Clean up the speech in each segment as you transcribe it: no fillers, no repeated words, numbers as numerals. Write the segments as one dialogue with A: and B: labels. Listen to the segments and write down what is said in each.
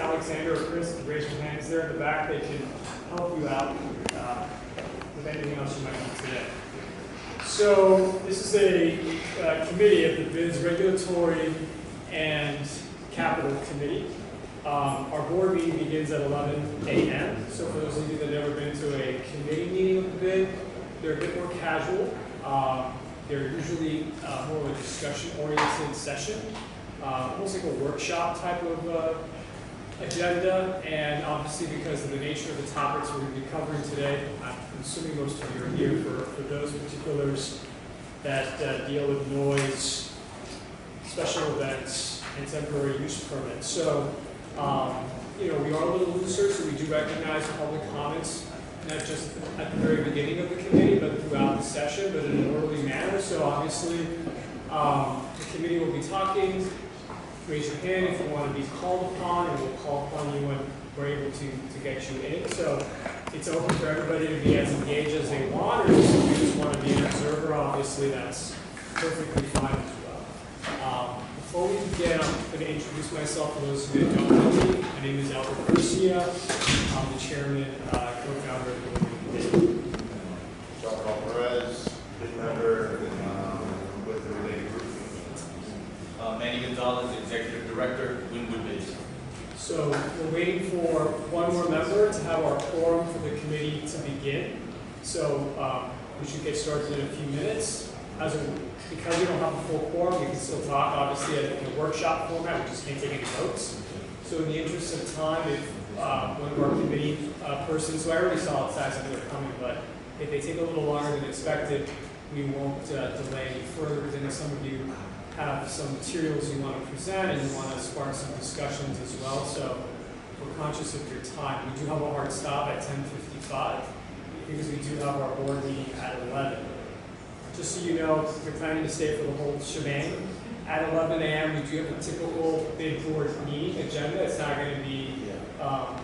A: Alexander or Chris, raise your hands. They're in the back. They can help you out with anything else you might need today. So this is a committee of the BID's Regulatory and Capital Committee. Our board meeting begins at 11 a.m. So for those of you that have never been to a committee meeting of the BID, they're a bit more casual. They're usually more of a discussion-oriented session, almost like a workshop type of agenda. And obviously, because of the nature of the topics we're going to be covering today, I'm assuming most of you are here for those particulars that deal with noise, special events, and temporary use permits. So, we are a little looser, so we do recognize public comments, not just at the very beginning of the committee, but throughout the session, but in an orderly manner. So obviously, the committee will be talking. Raise your hand if you want to be called upon, and we'll call upon you when we're able to get you in. So it's open for everybody to be as engaged as they want, or if you just want to be an observer, obviously that's perfectly fine as well. Before we begin, I'm going to introduce myself for those who don't know me. My name is Albert Garcia. I'm the chairman, co-founder of the BID.
B: John Perez, BID member with the related group.
C: Manny Gonzalez, executive director, Wynwood BID.
A: So we're waiting for one more member to have our quorum for the committee to begin. So we should get started in a few minutes. Because we don't have a full quorum, we can still talk, obviously, in a workshop format. We just can't take any notes. So in the interest of time, if one of our committee persons, who I already saw outside, so they're coming, but if they take a little longer than expected, we won't delay any further, because I know some of you have some materials you want to present and you want to spark some discussions as well. So we're conscious of your time. We do have a hard stop at 10:55 because we do have our board meeting at 11. Just so you know, we're planning to stay for the whole shebang. At 11 a.m., we do have a typical BID board meeting agenda. It's not going to be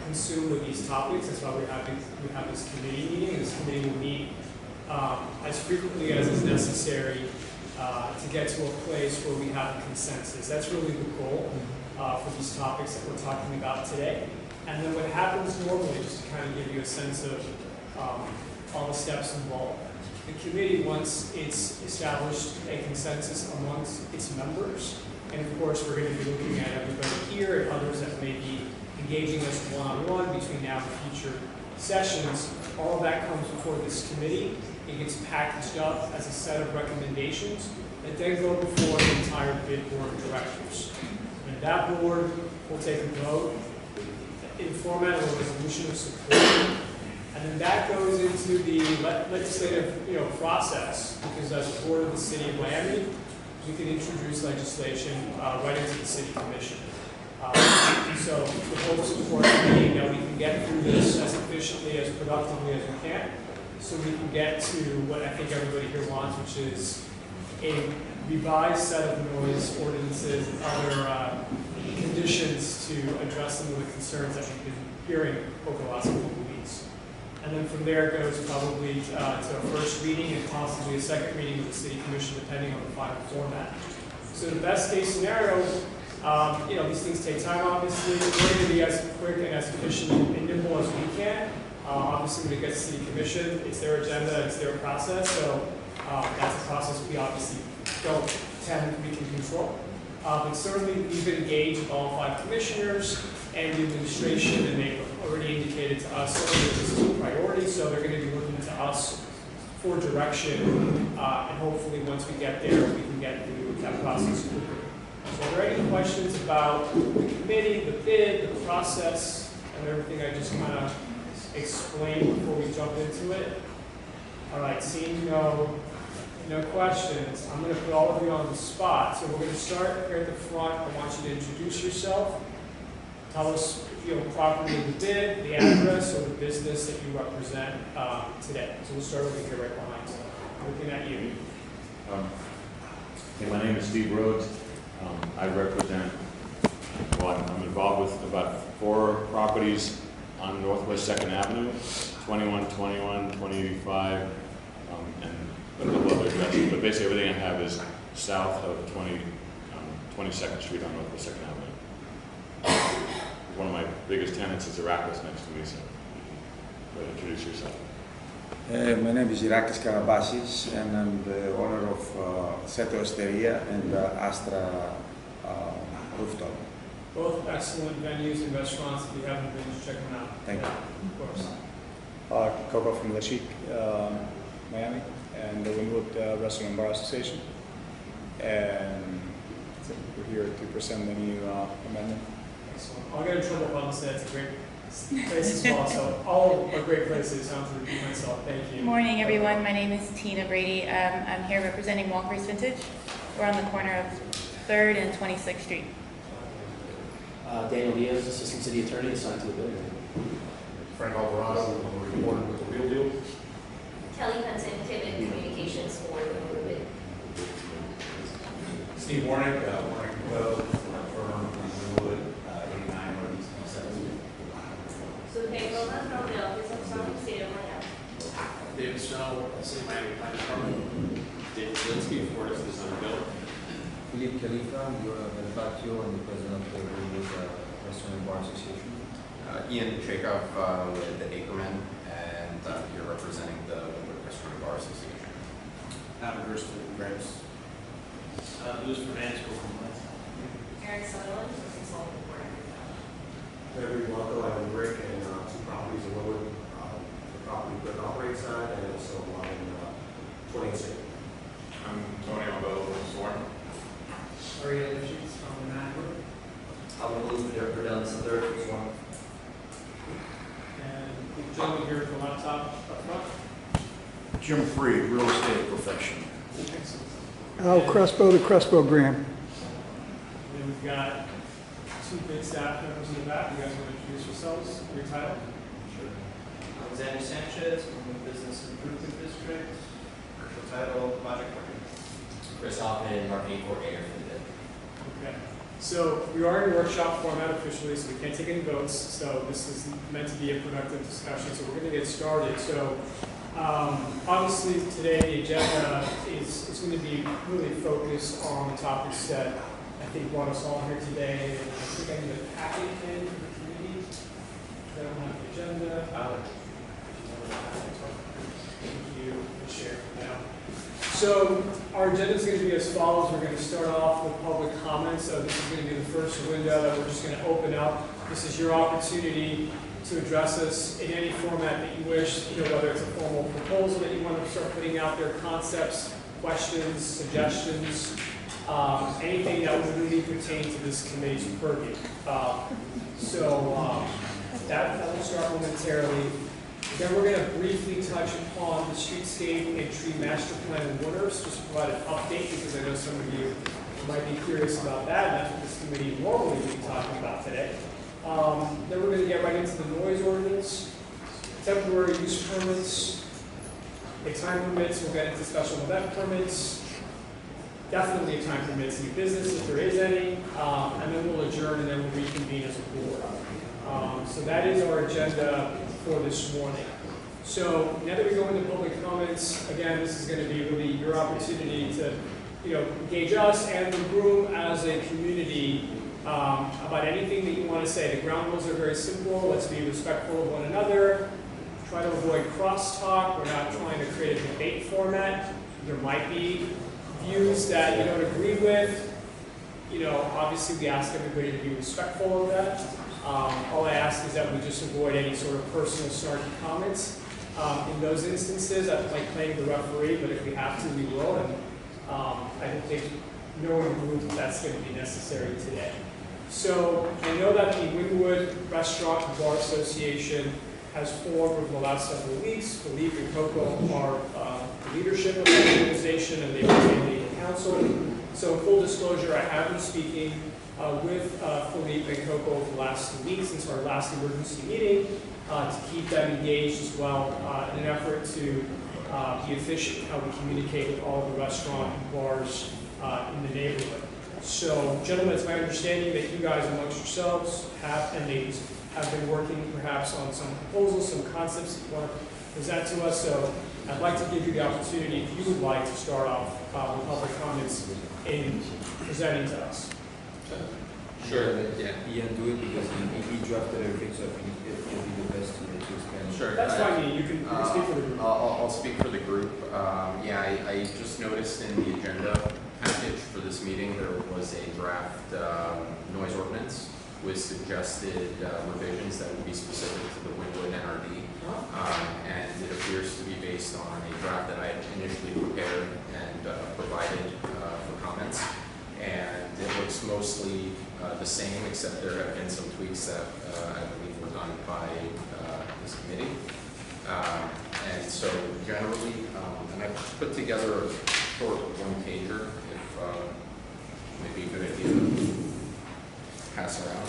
A: consumed with these topics. That's why we have this committee meeting. And this committee will meet as frequently as is necessary to get to a place where we have a consensus. That's really the goal for these topics that we're talking about today. And then what happens normally, just to kind of give you a sense of all the steps involved. The committee, once it's established a consensus amongst its members, and of course we're going to be looking at everybody here and others that may be engaging us one-on-one between now and future sessions, all of that comes before this committee. It gets packaged up as a set of recommendations that then go before the entire BID board of directors. And that board will take a vote in format of a resolution of support. And then that goes into the legislative process, because as a board of the city of Miami, we can introduce legislation right into the city commission. So the hopes, of course, being that we can get through this as efficiently, as productively as we can, so we can get to what I think everybody here wants, which is a revised set of noise ordinances and other conditions to address some of the concerns that we've been hearing over the last couple of weeks. And then from there it goes probably to a first reading and possibly a second reading of the city commission, depending on the final format. So the best case scenario, these things take time, obviously. We're going to be as quick and as efficient and nimble as we can. Obviously, when it gets to city commission, it's their agenda, it's their process. So that's a process we obviously don't we can control. But certainly we've been engaged with all 5 commissioners and the administration, and they've already indicated to us that this is a priority, so they're going to be looking to us for direction, and hopefully once we get there, we can get through that process quicker. So are there any questions about the committee, the BID, the process, and everything I just kind of explained before we jump into it? All right, seeing no questions, I'm going to put all of you on the spot. So we're going to start here at the front. I want you to introduce yourself. Tell us, properly the BID, the address, or the business that you represent today. So we'll start over here right behind. Looking at you.
D: My name is Steve Rhodes. I represent, I'm involved with about 4 properties on Northwest 2nd Avenue, 21, 21, 2085, and a couple other addresses. But basically everything I have is south of 22nd Street on Northwest 2nd Avenue. One of my biggest tenants is Iraklis next to me, so go ahead and introduce yourself.
E: My name is Iraklis Karabasis, and I'm the owner of Seto Osteria and Astra Rooftop.
A: Both excellent venues and restaurants. If you haven't been, check them out.
E: Thank you.
A: Of course.
F: Coco from La Chic, Miami, and the Wynwood Restaurant and Bar Association. And we're here to present the new amendment.
A: Excellent. I'll get in trouble if I don't say it's a great place as well. So all are great places. I don't have to repeat myself. Thank you.
G: Good morning, everyone. My name is Tina Brady. I'm here representing Walker's Vintage. We're on the corner of 3rd and 26th Street.
H: Daniel Diaz, Assistant City Attorney, assigned to the building.
I: Frank Alvarado, reporter with the Real Deal.
J: Kelly Hudson, Pivot Communications for the Wynwood.
I: Steve Warnick, Warnick firm from Wynwood, 89 Northeast 7th.
J: So Pedro from the Office of Zoning, State of Miami.
K: David Snow, City Miami Planning Department. David Zielinski, Florida Design Bill.
L: Philippe Khalifa, you're a benefactor and the president of the Wynwood Restaurant and Bar Association.
M: Ian Chekhov with the Ackerman, and here representing the Wynwood Restaurant and Bar Association.
K: Adam Gersten, Grants. Louis Fernandez, from West.
J: Eric Sutherland, Consultant Board.
B: Every Blanco, I have Rick, and two properties in Wynwood, the property for the operating side, and also one in 26.
I: I'm Tony Albello from Sworn.
A: Ariel Sheets from the Nine Group.
H: I'm Elizabeth Burdell, Southern Swan.
A: And the gentleman here with the laptop up front.
I: Jim Freed, real estate professional.
A: Excellent.
F: Al Crespo to Crespo Graham.
A: And then we've got two big staff members in the back. You guys want to introduce yourselves, your title?
C: Sure. Alexander Sanchez from the Business Improvement District. Commercial title, project working.
H: Chris Hoffman, Marketing Coordinator for the bid.
A: Okay. So we are in workshop format officially, so we can't take any votes. So this is meant to be a productive discussion. So we're going to get started. So obviously today the agenda is going to be really focused on the topics that I think brought us all here today. And I think I need a packet in for the committee. I don't have the agenda. Thank you. We'll share it now. So our agenda is going to be as follows. We're going to start off with public comments. So this is going to be the first window that we're just going to open up. This is your opportunity to address us in any format that you wish, whether it's a formal proposal that you want to start putting out there, concepts, questions, suggestions, anything that would really pertain to this committee's purview. That will start momentarily. Then we're going to briefly touch upon the streetscape and tree master plan in Wooders, just to provide an update because I know some of you might be curious about that, and that's what this committee normally would be talking about today. Then we're going to get right into the noise ordinance, temporary use permits, a time permits, we'll get into special event permits, definitely a time permits, new business if there is any, and then we'll adjourn and then we'll reconvene as a board. So that is our agenda for this morning. So now that we go into public comments, again, this is going to be really your opportunity to, engage us and the room as a community about anything that you want to say. The ground rules are very simple. Let's be respectful of one another. Try to avoid crosstalk. We're not trying to create a debate format. There might be views that you don't agree with. Obviously we ask everybody to be respectful of that. All I ask is that we just avoid any sort of personal snarky comments. In those instances, I like playing the referee, but if we have to, we will. And I don't think no one believes that's going to be necessary today. So I know that the Wynwood Restaurant and Bar Association has formed over the last several weeks. Philippe and Coco are the leadership of the organization, and they've been leading council. So in full disclosure, I have been speaking with Philippe and Coco over the last 2 weeks since our last emergency meeting to keep them engaged as well in an effort to be efficient in how we communicate with all the restaurant and bars in the neighborhood. So, gentlemen, it's my understanding that you guys amongst yourselves and ladies have been working perhaps on some proposals, some concepts that you want to present to us. So I'd like to give you the opportunity, if you would like, to start off with public comments in presenting to us.
M: Sure,
L: let
M: yeah.
L: Ian do it because he drafted everything, so I think it'll be the best to explain.
M: Sure.
A: That's fine, Ian. You can speak for the group.
M: I'll speak for the group. Yeah, I just noticed in the agenda package for this meeting, there was a draft noise ordinance with suggested revisions that would be specific to the Wynwood NRD. And it appears to be based on a draft that I had initially prepared and provided for comments. And it looks mostly the same, except there have been some tweaks that I believe were done by this committee. And so generally, and I put together a short one-pager, if maybe a good idea to pass around,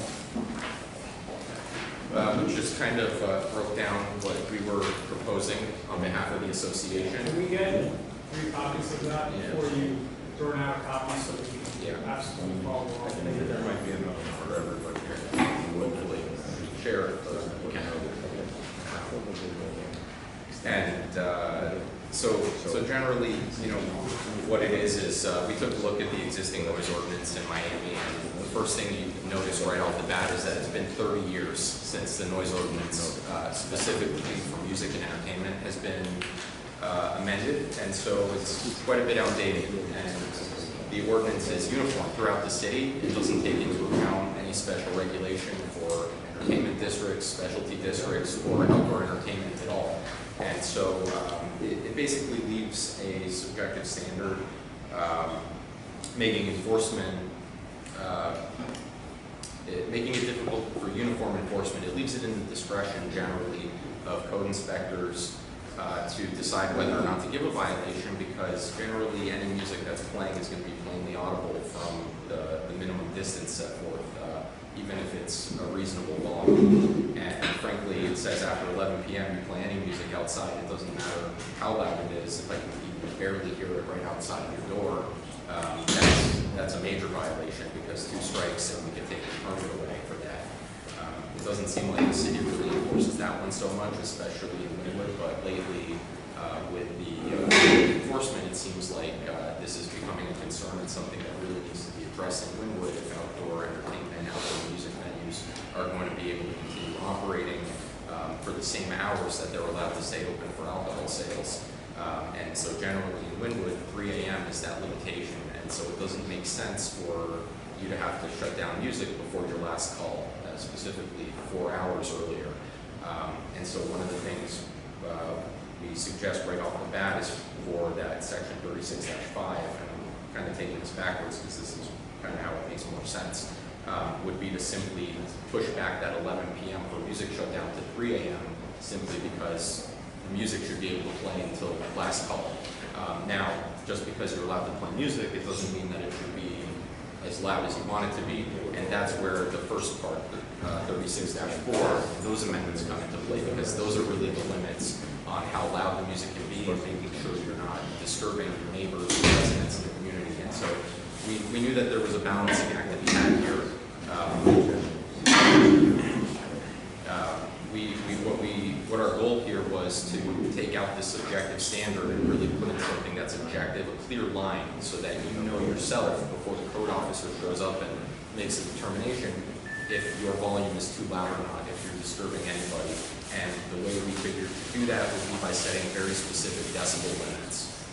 M: which just kind of broke down what we were proposing on behalf of the association.
A: Can we get 3 copies of that
M: Yeah.
A: before you burn out copies so we can absolutely follow along?
M: I think there might be enough for everybody here. Hopefully, share it, you can. And so generally, you know, what it is we took a look at the existing noise ordinance in Miami, and the first thing you notice right off the bat is that it's been 30 years since the noise ordinance, specifically for music and entertainment, has been amended, and so it's quite a bit outdated. And the ordinance is uniform throughout the city. It doesn't take into account any special regulation for entertainment districts, specialty districts, or outdoor entertainment at all. And so it basically leaves a subjective standard, making enforcement, making it difficult for uniform enforcement. It leaves it in the discretion generally of code inspectors to decide whether or not to give a violation, because generally any music that's playing is going to be plainly audible from the minimum distance set forth, even if it's a reasonable volume. And frankly, it says after 11 p.m. you play any music outside, it doesn't matter how loud it is. If I can even barely hear it right outside your door, that's a major violation, because 2 strikes and we can take the permit away for that. It doesn't seem like the city really enforces that one so much, especially in Wynwood, but lately with the enforcement, it seems like this is becoming a concern and something that really needs to be addressed in Wynwood if outdoor entertainment and outdoor music venues are going to be able to continue operating for the same hours that they're allowed to stay open for alcohol sales. And so generally in Wynwood, 3 a.m. is that limitation, and so it doesn't make sense for you to have to shut down music before your last call, specifically 4 hours earlier. And so one of the things we suggest right off the bat is for that section 36-5, and I'm kind of taking this backwards because this is kind of how it makes more sense, would be to simply push back that 11 p.m. for music shutdown to 3 a.m. simply because the music should be able to play until last call. Now, just because you're allowed to play music, it doesn't mean that it should be as loud as you want it to be, and that's where the first part, 36-4, those amendments come into play, because those are really the limits on how loud the music can be and making sure you're not disturbing your neighbors and residents in the community. And so we knew that there was a balancing act that we had here. What our goal here was to take out this subjective standard and really put in something that's objective, a clear line, so that you know yourself before the code officer shows up and makes a determination if your volume is too loud or not, if you're disturbing anybody. And the way we figured to do that would be by setting very specific decibel limits.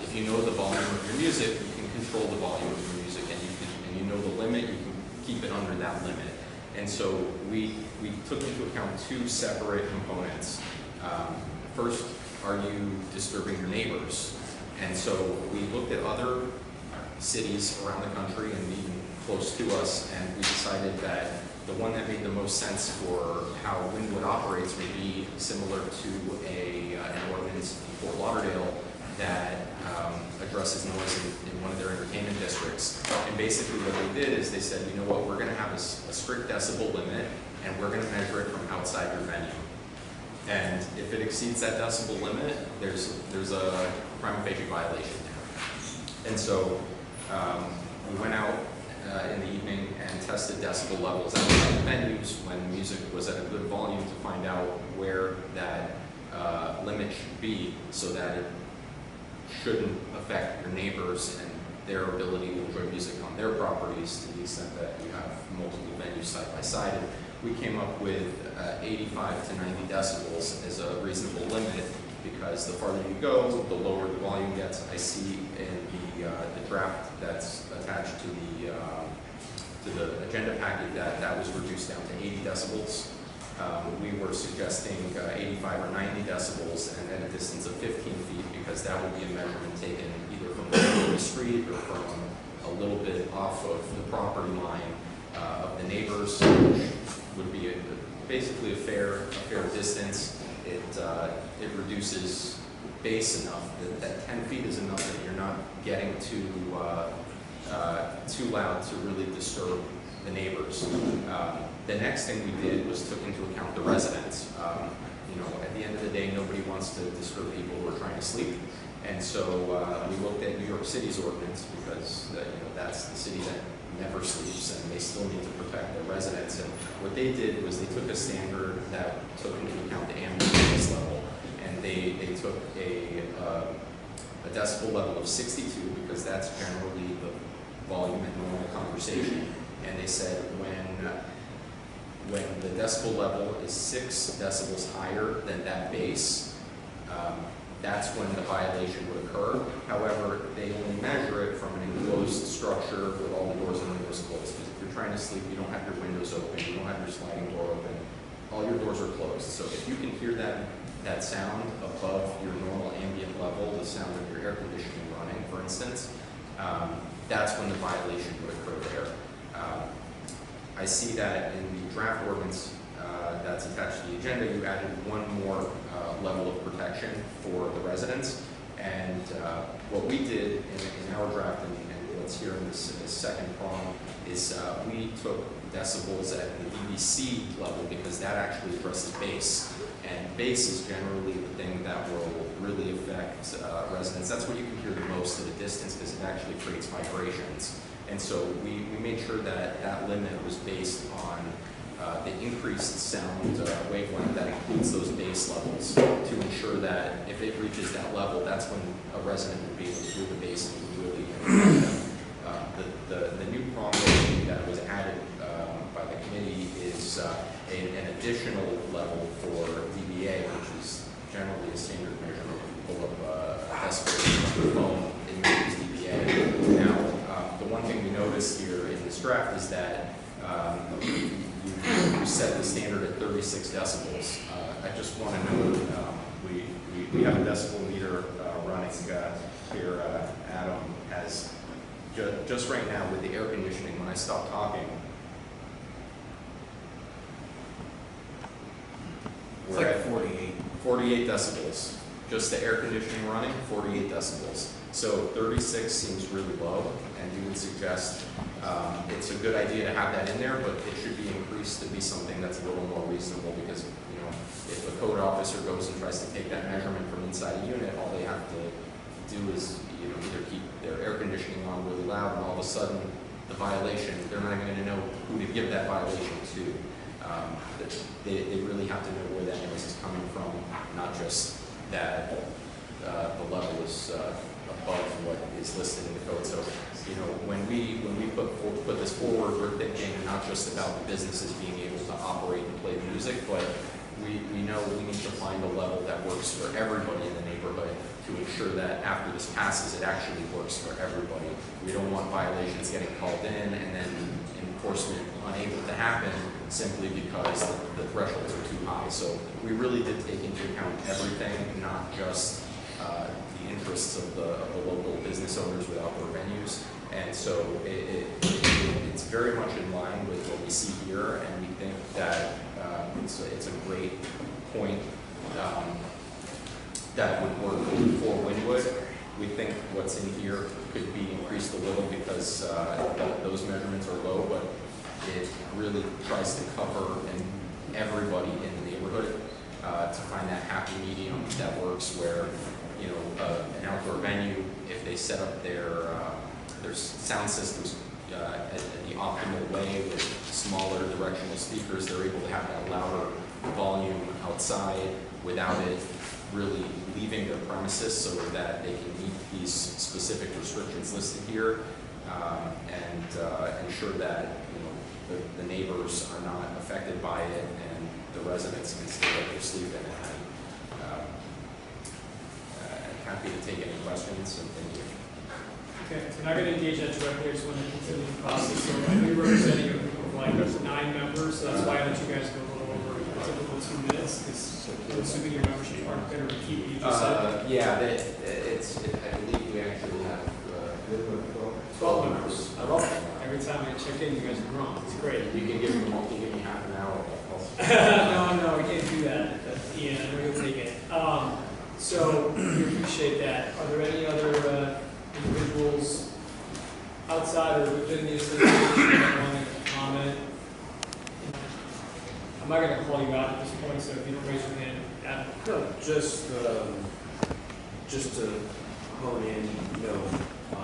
M: If you know the volume of your music, you can control the volume of your music, and you know the limit, you can keep it under that limit. And so we took into account 2 separate components. First, are you disturbing your neighbors? And so we looked at other cities around the country and even close to us, and we decided that the one that made the most sense for how Wynwood operates would be similar to an ordinance in Fort Lauderdale that addresses noise in one of their entertainment districts. And basically what they did is they said, you know what, we're going to have a strict decibel limit, and we're going to measure it from outside your venue. And if it exceeds that decibel limit, there's a prima facie violation there. And so we went out in the evening and tested decibel levels outside the venues when music was at a good volume to find out where that limit should be, so that it shouldn't affect your neighbors and their ability to enjoy music on their properties to the extent that you have multiple venues side by side. And we came up with 85 to 90 decibels as a reasonable limit, because the farther you go, the lower the volume gets. I see in the draft that's attached to the agenda packet that was reduced down to 80 decibels. We were suggesting 85 or 90 decibels and then a distance of 15 feet, because that would be a measurement taken either from the middle of the street or from a little bit off of the property line of the neighbors, which would be basically a fair distance. It reduces bass enough that 10 feet is enough that you're not getting too loud to really disturb the neighbors. The next thing we did was took into account the residents. At the end of the day, nobody wants to disturb people who are trying to sleep. And so we looked at New York City's ordinance, because that's the city that never sleeps, and they still need to protect their residents. And what they did was they took a standard that took into account the ambient noise level, and they took a decibel level of 62, because that's generally the volume in normal conversation. And they said when the decibel level is 6 decibels higher than that bass, that's when the violation would occur. However, they only measure it from an enclosed structure with all the doors and windows closed. Because if you're trying to sleep, you don't have your windows open, you don't have your sliding door open, all your doors are closed. So if you can hear that sound above your normal ambient level, the sound of your air conditioning running, for instance, that's when the violation would occur there. I see that in the draft ordinance that's attached to the agenda, you added one more level of protection for the residents. And what we did in our draft, and what's here in this second prong, is we took decibels at the DVC level, because that actually addresses bass. And bass is generally the thing that will really affect residents. That's what you can hear the most at a distance, because it actually creates vibrations. And so we made sure that that limit was based on the increased sound wavelength that includes those bass levels, to ensure that if it reaches that level, that's when a resident would be able to hear the bass and really the new prong that was added by the committee is an additional level for dBA, which is generally a standard measurement. If you pull up a decibel on your phone, it measures dBA. Now, the one thing we noticed here in this draft is that you set the standard at 36 decibels. I just want to note, we have a decibel meter running here. Adam has, just right now with the air conditioning, when I stop talking,
H: It's like 48.
M: 48 decibels. Just the air conditioning running, 48 decibels. So 36 seems really low, and you would suggest it's a good idea to have that in there, but it should be increased to be something that's a little more reasonable, because if a code officer goes and tries to take that measurement from inside a unit, all they have to do is either keep their air conditioning on really loud, and all of a sudden the violation, they're not even going to know who to give that violation to. They really have to know where that noise is coming from, not just that the level is above what is listed in the code. So, when we put this forward, we're thinking not just about the businesses being able to operate and play music, but we know we need to find a level that works for everybody in the neighborhood to ensure that after this passes, it actually works for everybody. We don't want violations getting called in and then enforcement unable to happen simply because the thresholds are too high. So we really did take into account everything, not just the interests of the local business owners with outdoor venues. And so it's very much in line with what we see here, and we think that it's a great point that would work for Wynwood. We think what's in here could be increased a little because those measurements are low, but it really tries to cover everybody in the neighborhood to find that happy medium that works, where an outdoor venue, if they set up their sound systems in the optimal way with smaller directional speakers, they're able to have that louder volume outside without it really leaving their premises so that they can meet these specific restrictions listed here, and ensure that the neighbors are not affected by it and the residents can still get their sleep in at night. I'm happy to take any questions, and thank you.
A: Okay, so now I'm going to engage that directly. I just want to continue the process. So I know you're representing a group of like 9 members, so that's why I let you guys go a little over a typical 2 minutes, because I'm assuming your membership aren't going to repeat what you just said.
I: Yeah, I believe we actually have
A: 12 members. Every time I check in, you guys are wrong. It's great.
I: You can give me half an hour.
A: No, we can't do that. Ian, I know you'll take it. So we appreciate that. Are there any other individuals outside or within the association that want to comment? I'm not going to call you out at this point, so if you don't raise your hand, Adam.
N: No, just to hone in, I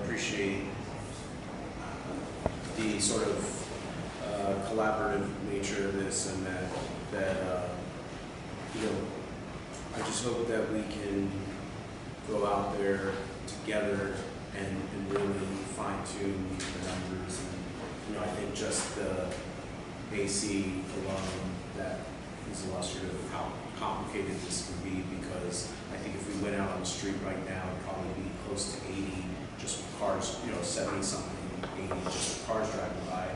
N: appreciate the sort of collaborative nature of this, and that I just hope that we can go out there together and really fine tune the numbers. And I think just the AC alone, that is illustrative of how complicated this can be, because I think if we went out on the street right now, it'd probably be close to 80 just with cars, 70 something, 80 just with cars driving by.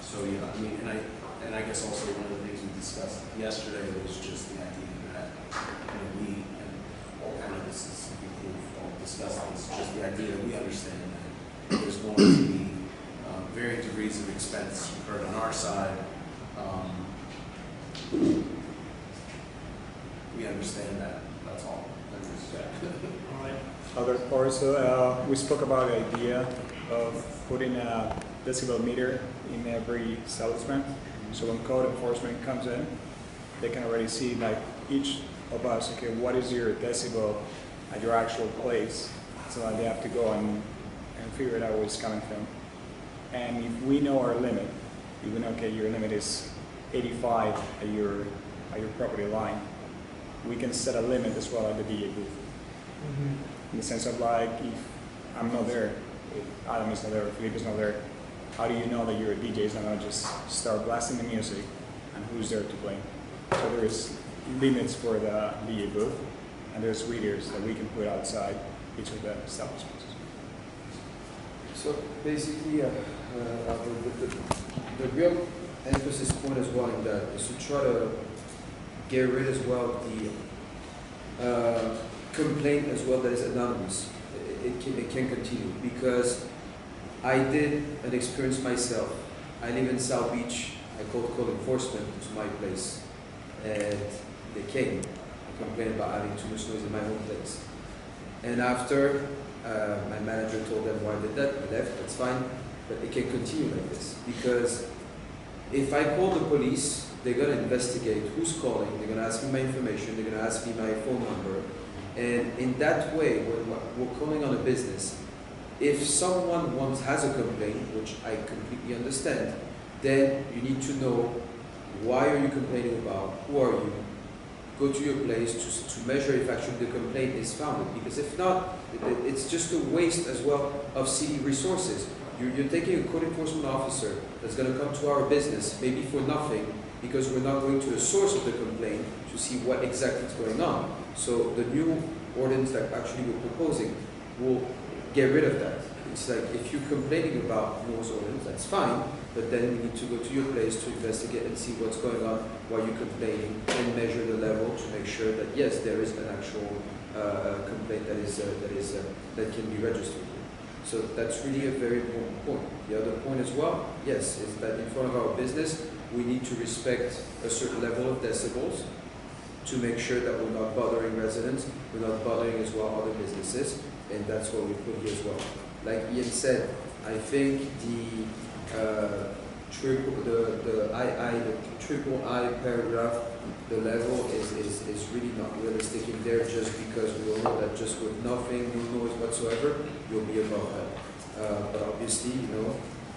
N: So yeah, I mean, and I guess also one of the things we discussed yesterday was just the idea that we, and all kind of this is we've all discussed this, just the idea that we understand that there's going to be varying degrees of expense incurred on our side. We understand that. That's all.
A: All right.
F: Also, we spoke about the idea of putting a decibel meter in every establishment. So when code enforcement comes in, they can already see, like, each of us, okay, what is your decibel at your actual place? So that they have to go and figure it out where it's coming from. And if we know our limit, if we know, okay, your limit is 85 at your property line, we can set a limit as well at the DJ booth. In the sense of, like, if I'm not there, if Adam is not there, if Felipe is not there, how do you know that your DJ is not going to just start blasting the music and who's there to play? So there is limits for the DJ booth, and there's readers that we can put outside each of the establishments.
L: So basically, the real emphasis point as well in that is to try to get rid as well of the complaint as well that is anonymous. It can continue, because I did an experience myself. I live in South Beach. I called code enforcement to my place, and they came and complained about having too much noise in my own place. And after my manager told them why I did that, I left. That's fine, but it can continue like this, because if I call the police, they're going to investigate who's calling. They're going to ask me my information. They're going to ask me my phone number. And in that way, when we're calling on a business, if someone has a complaint, which I completely understand, then you need to know why are you complaining about, who are you, go to your place to measure if actually the complaint is founded. Because if not, it's just a waste as well of city resources. You're taking a code enforcement officer that's going to come to our business, maybe for nothing, because we're not going to the source of the complaint to see what exactly is going on. So the new ordinance that actually we're proposing will get rid of that. It's like, if you're complaining about noise ordinance, that's fine, but then we need to go to your place to investigate and see what's going on while you're complaining, and measure the level to make sure that yes, there is an actual complaint that can be registered. So that's really a very important point. The other point as well, yes, is that in front of our business, we need to respect a certain level of decibels to make sure that we're not bothering residents, we're not bothering as well other businesses, and that's what we put here as well. Like Ian said, I think the triple I paragraph, the level is really not realistic in there, just because we all know that just with nothing, no noise whatsoever, you'll be above that. But obviously,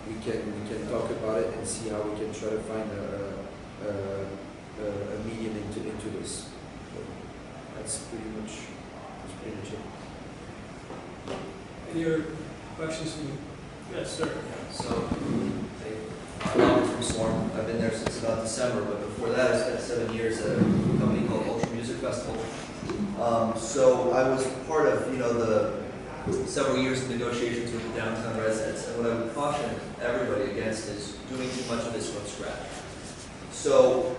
L: we can talk about it and see how we can try to find a medium into this. So that's pretty much it.
A: Any other questions from you? Yes, sir.
O: So, I'm from Storm. I've been there since about December, but before that, I spent 7 years at a company called Ultra Music Festival. So I was part of, the several years of negotiations with the downtown residents, and what I would caution everybody against is doing too much of this from scratch. So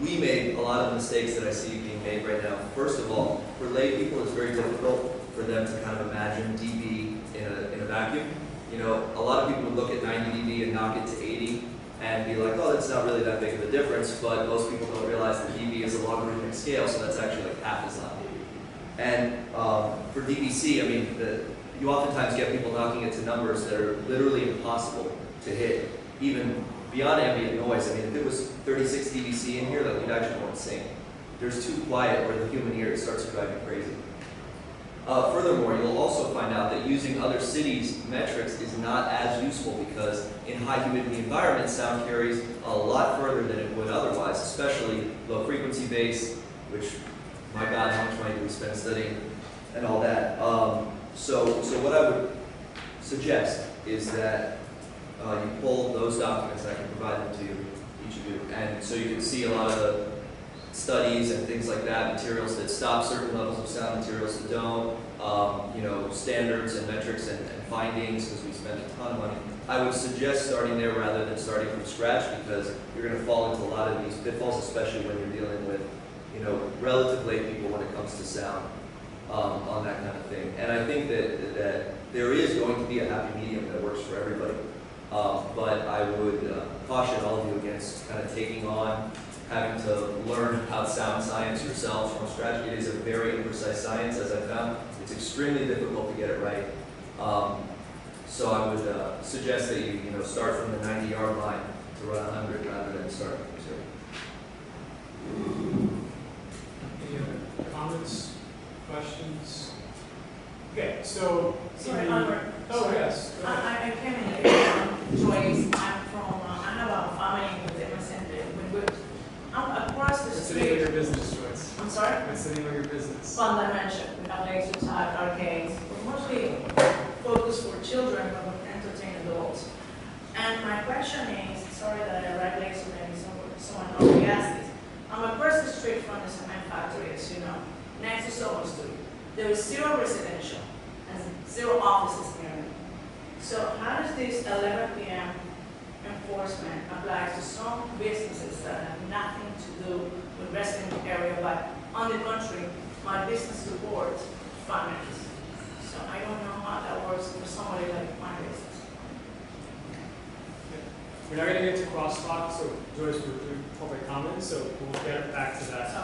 O: we made a lot of mistakes that I see being made right now. First of all, for lay people, it's very difficult for them to kind of imagine dB in a vacuum. A lot of people would look at 90 dB and knock it to 80 and be like, oh, that's not really that big of a difference, but most people don't realize that dB is a logarithmic scale, so that's actually like half as loud. And for dBc, I mean, you oftentimes get people knocking it to numbers that are literally impossible to hit, even beyond ambient noise. I mean, if it was 36 dBc in here, like, you'd actually go insane. There's too quiet where the human ear starts to drive you crazy. Furthermore, you'll also find out that using other cities' metrics is not as useful because in high humidity environments, sound carries a lot further than it would otherwise, especially low frequency bass, which, my God, how much money do we spend studying and all that. So what I would suggest is that you pull those documents, and I can provide them to you, each of you, and so you can see a lot of the studies and things like that, materials that stop certain levels of sound, materials that don't, standards and metrics and findings, because we spend a ton of money. I would suggest starting there rather than starting from scratch, because you're going to fall into a lot of these pitfalls, especially when you're dealing with, relative lay people when it comes to sound on that kind of thing. And I think that there is going to be a happy medium that works for everybody. But I would caution all of you against kind of taking on having to learn about sound science yourselves from scratch. It is a very imprecise science, as I found. It's extremely difficult to get it right. So I would suggest that you start from the 90-yard line to run 100 rather than start from 0.
A: Any other comments, questions? Okay, so.
P: Sorry, Albert.
A: Oh, yes.
P: I came in here, Joyce. I'm from, I have a family in the center in Wynwood. I'm across the
A: What's the
P: street.
A: name of your business, Joyce?
P: I'm sorry?
A: What's the name of your business?
P: Fun Dimension. We have laser tag, arcades. We're mostly focused for children, but we entertain adults. And my question is, sorry that I arrived late, so maybe someone already asked this. I'm across the street from the cement factory, as you know, next to Silver Street. There is 0 residential and 0 offices near me. So how does this 11 p.m. enforcement apply to some businesses that have nothing to do with residential area, but on the contrary, my business supports families. So I don't know how that works for somebody like my business.
A: We're not going to get to crosstalk, so Joyce, we're doing public comments, so we'll get back to that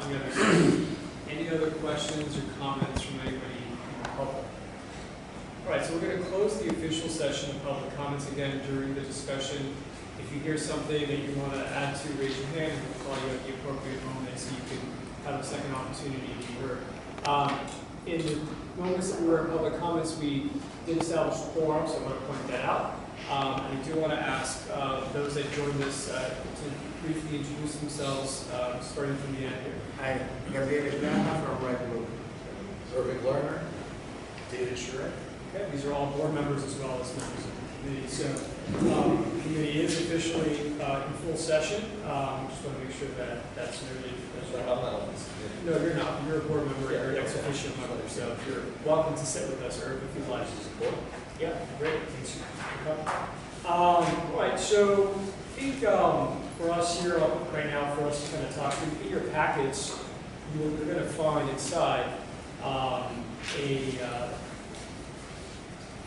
A: on the other side. Any other questions or comments from anybody in the public? All right, so we're going to close the official session of public comments again during the discussion. If you hear something that you want to add to, raise your hand, and we'll call you at the appropriate moment so you can have a second opportunity to be heard. In the moments that we were in public comments, we did establish a quorum, so I want to point that out. And I do want to ask those that joined us to briefly introduce themselves, starting from the end here.
H: Hi, Gabriel Estrada from Wynwood. Irving Lerner, David Shrek.
A: Okay, these are all board members as well as members of the committee. So the committee is officially in full session. Just want to make sure that that's noted. No, you're not. You're a board member. You're an ex-officio member. So you're welcome to sit with us, Irv, if you'd like. Yeah, great. Thanks. All right, so I think for us here right now, for us to kind of talk through, in your packets, you're going to find inside a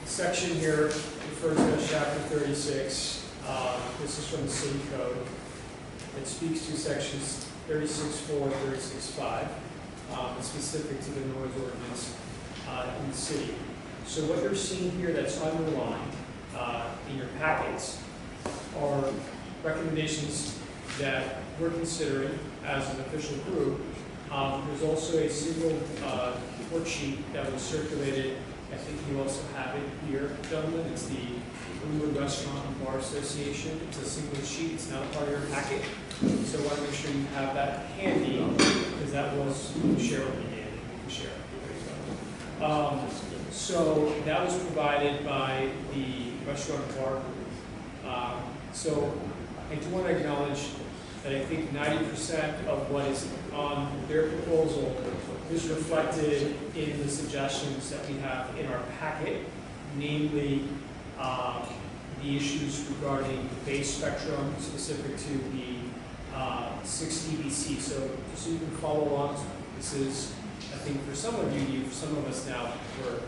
A: section here referred to as Chapter 36. This is from the City Code. It speaks to sections 36.4, 36.5. It's specific to the noise ordinance in the city. So what you're seeing here that's underlined in your packets are recommendations that we're considering as an official group. There's also a single worksheet that was circulated. I think you also have it here, gentlemen. It's the Wynwood Restaurant and Bar Association. It's a single sheet. It's not a part of your packet. So want to make sure you have that handy, because that was shared with me, Andy. You can share it. So that was provided by the restaurant and bar group. So I do want to acknowledge that I think 90% of what is on their proposal is reflected in the suggestions that we have in our packet, namely the issues regarding the base spectrum specific to the 6 dBc. So you can follow along, this is, I think for some of you, for some of us now, we're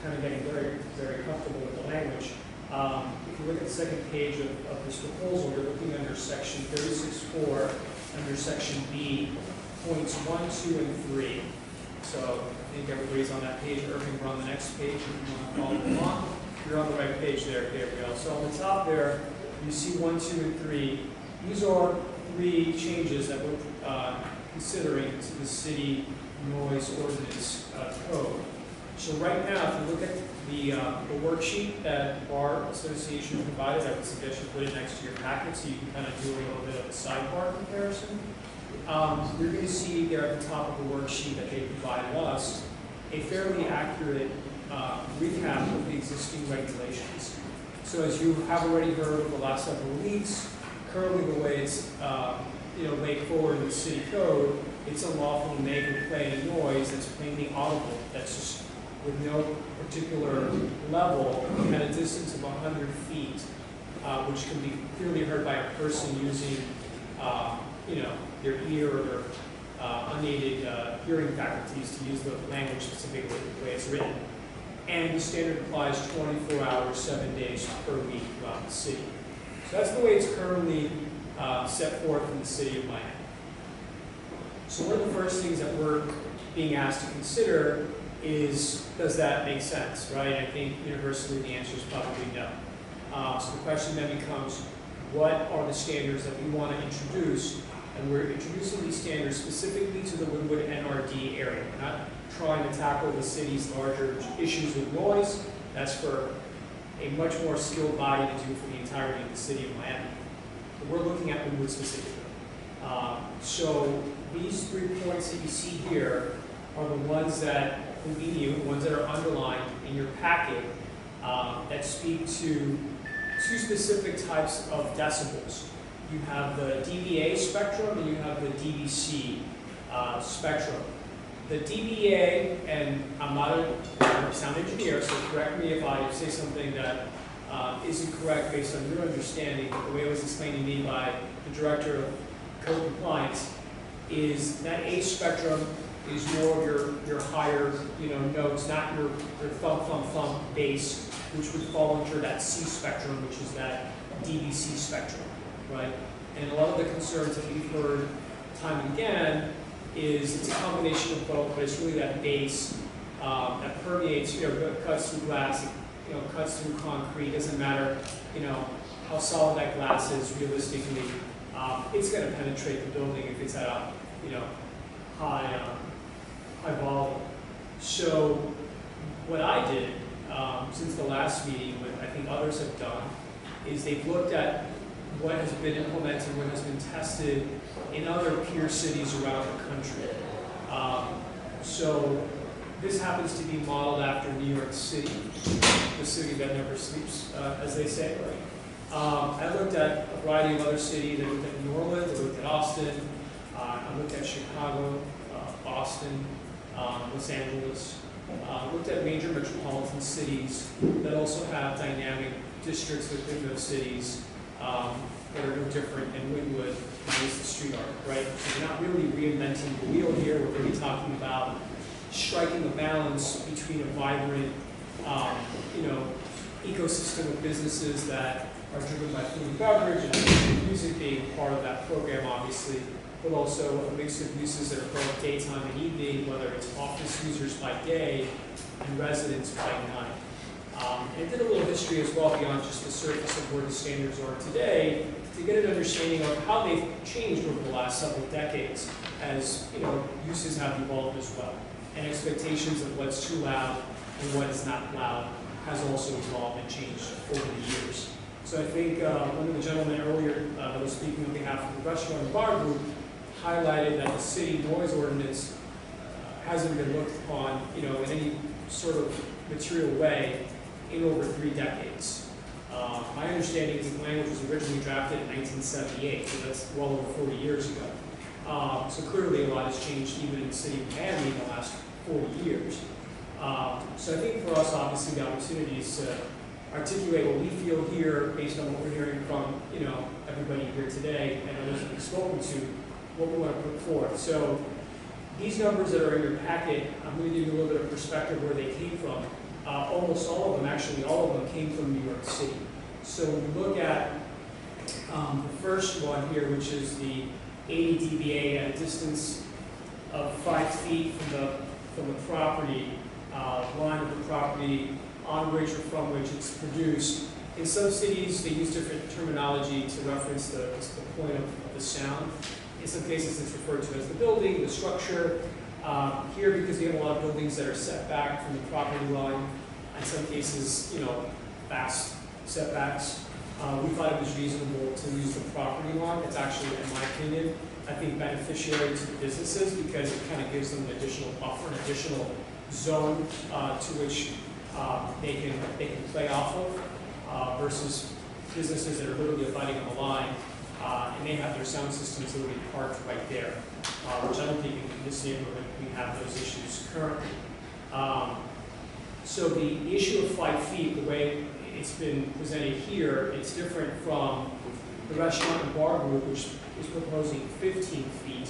A: kind of getting very, very comfortable with the language. If you look at the second page of this proposal, you're looking under section 36.4, under section B, points 1, 2, and 3. So I think everybody's on that page. Irving, we're on the next page if you want to follow along. You're on the right page there, Gabriel. So on the top there, you see 1, 2, and 3. These are 3 changes that we're considering to the city noise ordinance code. So right now, if you look at the worksheet that the Bar Association provided, I would suggest you put it next to your packet so you can kind of do a little bit of a sidebar comparison. You're going to see there at the top of the worksheet that they provided us a fairly accurate recap of the existing regulations. So as you have already heard over the last several weeks, currently the way it's laid forward in the city code, it's unlawful to make or play any noise that's plainly audible, that's just with no particular level at a distance of 100 feet, which can be clearly heard by a person using, their ear or their unaided hearing faculties, to use the language specifically the way it's written. And the standard applies 24 hours, 7 days per week throughout the city. So that's the way it's currently set forth in the city of Miami. So one of the first things that we're being asked to consider is, does that make sense, right? I think universally the answer is probably no. So the question then becomes, what are the standards that we want to introduce? And we're introducing these standards specifically to the Wynwood NRD area. We're not trying to tackle the city's larger issues with noise. That's for a much more skilled body to do for the entirety of the city of Miami. But we're looking at Wynwood specifically. So these 3 points that you see here are the ones that will be new, the ones that are underlined in your packet that speak to 2 specific types of decibels. You have the dBA spectrum and you have the dBc spectrum. The dBA, and I'm not a sound engineer, so correct me if I say something that isn't correct based on your understanding, but the way it was explained to me by the Director of Code Compliance is that A spectrum is more of your higher notes, not your thump, thump, thump bass, which would fall under that C spectrum, which is that dBc spectrum, right? And a lot of the concerns that we've heard time and again is it's a combination of both, but it's really that bass that permeates, cuts through glass, cuts through concrete. Doesn't matter, how solid that glass is. Realistically, it's going to penetrate the building if it's at a, high volume. So what I did since the last meeting, what I think others have done, is they've looked at what has been implemented, what has been tested in other peer cities around the country. So this happens to be modeled after New York City, the city that never sleeps, as they say, right? I looked at a variety of other cities. I looked at New Orleans, I looked at Austin, I looked at Chicago, Boston, Los Angeles. Looked at major metropolitan cities that also have dynamic districts within those cities that are no different than Wynwood is the street art, right? So we're not really reinventing the wheel here. We're really talking about striking a balance between a vibrant, ecosystem of businesses that are driven by food and beverage and music being part of that program, obviously, but also a mix of uses that are both daytime and evening, whether it's office users by day and residents by night. And it did a little history as well beyond just the surface of where the standards are today to get an understanding of how they've changed over the last several decades as uses have evolved as well. And expectations of what's too loud and what is not loud has also evolved and changed over the years. So I think one of the gentlemen earlier that was speaking on behalf of the restaurant and bar group highlighted that the city noise ordinance hasn't been looked upon, in any sort of material way in over 3 decades. My understanding is the language was originally drafted in 1978, so that's well over 40 years ago. So clearly a lot has changed even in the city of Miami in the last 40 years. So I think for us, obviously, the opportunity is to articulate what we feel here based on what we're hearing from, everybody here today and others that we've spoken to, what we want to put forth. So these numbers that are in your packet, I'm going to give you a little bit of perspective where they came from. Almost all of them, actually all of them came from New York City. So when you look at the first one here, which is the 80 dBA at a distance of 5 feet from the property, line of the property, on which or from which it's produced. In some cities, they use different terminology to reference the point of the sound. In some cases, it's referred to as the building, the structure. Here, because we have a lot of buildings that are set back from the property line, in some cases, vast setbacks, we thought it was reasonable to use the property line. It's actually, in my opinion, I think beneficiary to the businesses because it kind of gives them an additional buffer, an additional zone to which they can play off of versus businesses that are literally abiding on the line and they have their sound systems literally parked right there, which I don't think in this neighborhood we have those issues currently. So the issue of 5 feet, the way it's been presented here, it's different from the restaurant and bar group, which is proposing 15 feet.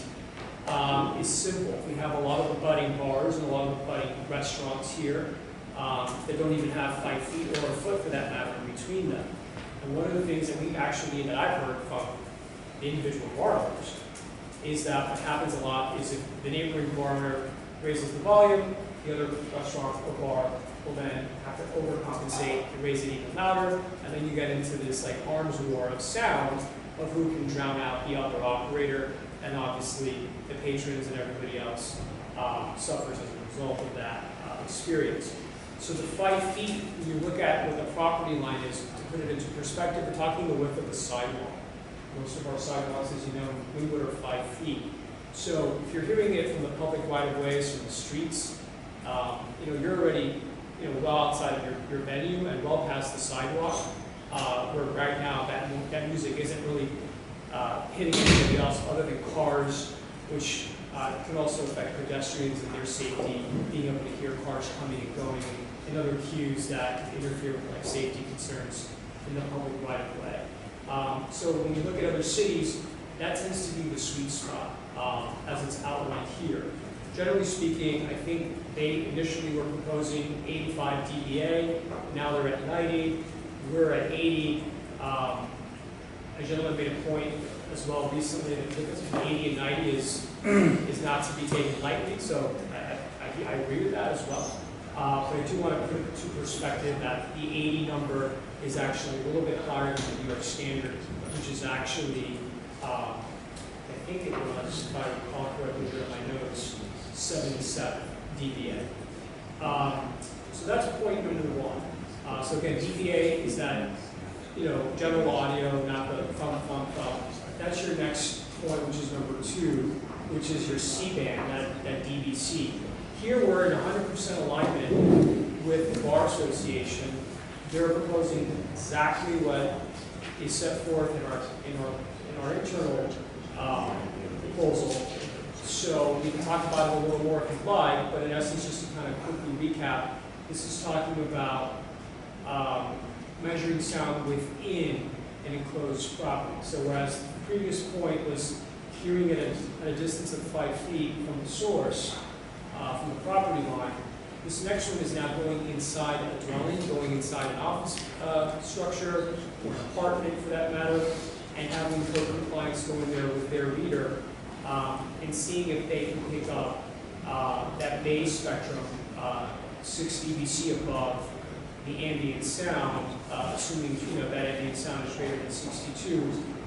A: Is simple. We have a lot of abutting bars and a lot of abutting restaurants here that don't even have 5 feet or a foot for that matter in between them. And one of the things that I've heard from the individual bar owners is that what happens a lot is if the neighboring bar owner raises the volume, the other restaurant or bar will then have to overcompensate and raise it even louder, and then you get into this like arms war of sound of who can drown out the other operator, and obviously the patrons and everybody else suffers as a result of that experience. So the 5 feet, when you look at what the property line is, to put it into perspective, we're talking the width of the sidewalk. Most of our sidewalks, as you know, in Wynwood are 5 feet. So if you're hearing it from the public right-of-ways, from the streets, you're already well outside of your venue and well past the sidewalk, where right now that music isn't really hitting anybody else other than cars, which can also affect pedestrians and their safety, being able to hear cars coming and going, and other cues that interfere with like safety concerns in the public right-of-way. So when you look at other cities, that tends to be the sweet spot as it's outlined here. Generally speaking, I think they initially were proposing 85 dBA, now they're at 90, we're at 80. A gentleman made a point as well recently that the difference between 80 and 90 is not to be taken lightly, so I agree with that as well. But I do want to put it into perspective that the 80 number is actually a little bit higher than the New York standard, which is actually, I think it was, if I recall correctly here in my notes, 77 dBA. So that's point number one. So again, dBA is that, general audio, not the thump. That's your next point, which is number 2, which is your C-band, that DBC. Here we're in 100% alignment with the Bar Association. They're proposing exactly what is set forth in our internal proposal. So we can talk about it a little more if you'd like, but in essence, just to kind of quickly recap, this is talking about measuring sound within an enclosed property. So whereas the previous point was hearing it at a distance of 5 feet from the source, from the property line, this next one is now going inside a dwelling, going inside an office structure, or an apartment for that matter, and having code compliance go in there with their reader and seeing if they can pick up that bass spectrum 6 dBc above the ambient sound, assuming that ambient sound is greater than 62,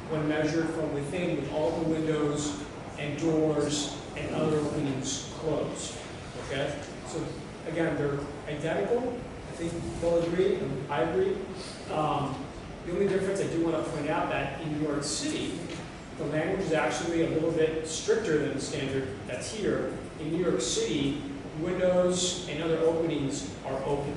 A: when measured from within with all the windows and doors and other openings closed. Okay? So again, they're identical. I think we'll agree, and I agree. The only difference I do want to point out that in New York City, the language is actually a little bit stricter than the standard that's here. In New York City, windows and other openings are open.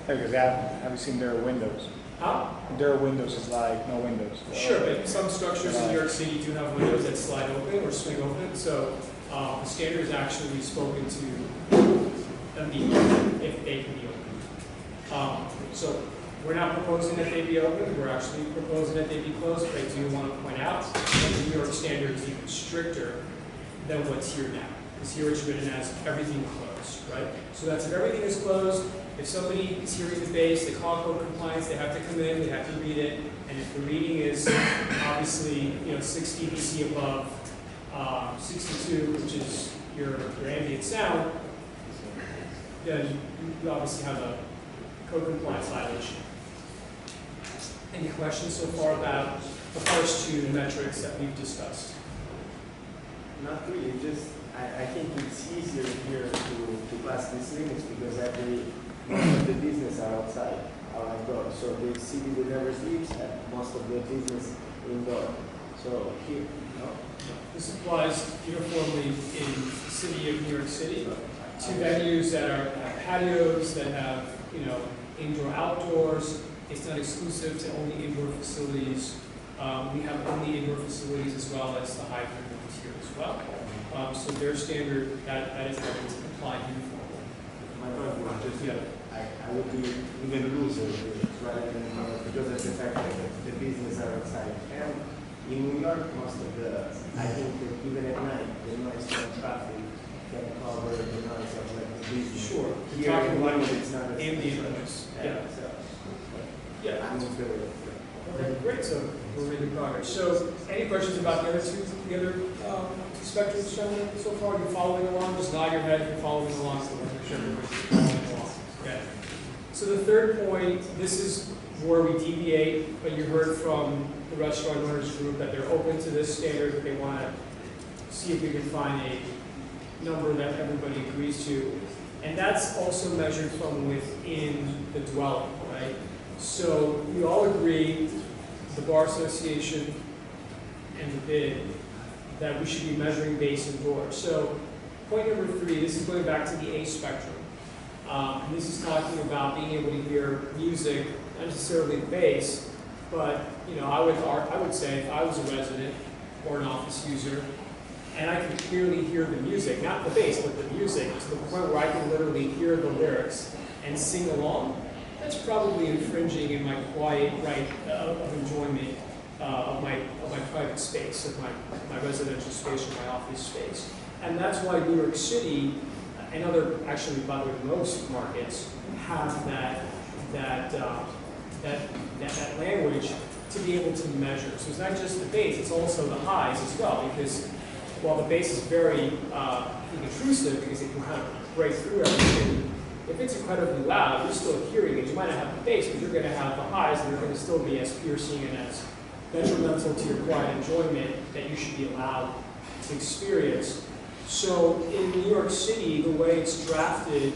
F: Because have you seen their windows?
A: How?
F: Their windows is like no windows.
A: Sure, but some structures in New York City do have windows that slide open or swing open, so the standard is actually spoken to them being open if they can be open. So we're not proposing that they be open, we're actually proposing that they be closed, but I do want to point out that the New York standard is even stricter than what's here now. Because here it's written as everything closed, right? So that's if everything is closed. If somebody is hearing the bass, they call code compliance, they have to come in, they have to read it, and if the reading is obviously 60 dB above 62, which is your ambient sound, then you obviously have a code compliance violation. Any questions so far about the first two metrics that we've discussed?
Q: Not really, just I think it's easier here to pass these limits because most of the business are outdoors. So the city that never sleeps and most of the business indoor. So here, no?
A: This applies uniformly in the city of New York City to venues that have patios, that have indoor outdoors. It's not exclusive to only indoor facilities. We have only indoor facilities as well as the hybrid ones here as well. So their standard, that is going to apply uniformly.
Q: My point was just, I would be even looser rather than because of the fact that the business are outside. And in New York, most of I think that even at night, the noise from traffic can cover the noise of the business.
A: Sure.
Q: Here in Wynwood, it's not a
A: ambient noise. Yeah. Yeah. Okay, great. So we're making progress. So, any questions about the other two spectrums shown so far? You're following along? Just nod your head if you're following along. So we'll make sure everybody's following along. Okay. So the third point, this is where we deviate, but you heard from the restaurant owners group that they're open to this standard, that they want to see if we can find a number that everybody agrees to. And that's also measured from within the dwelling, right? So we all agree, the Bar Association and the bid, that we should be measuring bass and door. So point number 3, this is going back to the A spectrum. And this is talking about being able to hear music, not necessarily the bass, but I would say if I was a resident or an office user, and I could clearly hear the music, not the bass, but the music, to the point where I can literally hear the lyrics and sing along, that's probably infringing in my quiet right of enjoyment of my private space, of my residential space or my office space. And that's why New York City and actually by the way, most markets have that language to be able to measure. So it's not just the bass, it's also the highs as well, because while the bass is very intrusive because it can kind of break through everything, if it's incredibly loud, you're still hearing it. You might not have the bass, but you're going to have the highs, and they're going to still be as piercing and as detrimental to your quiet enjoyment that you should be allowed to experience. So in New York City, the way it's drafted,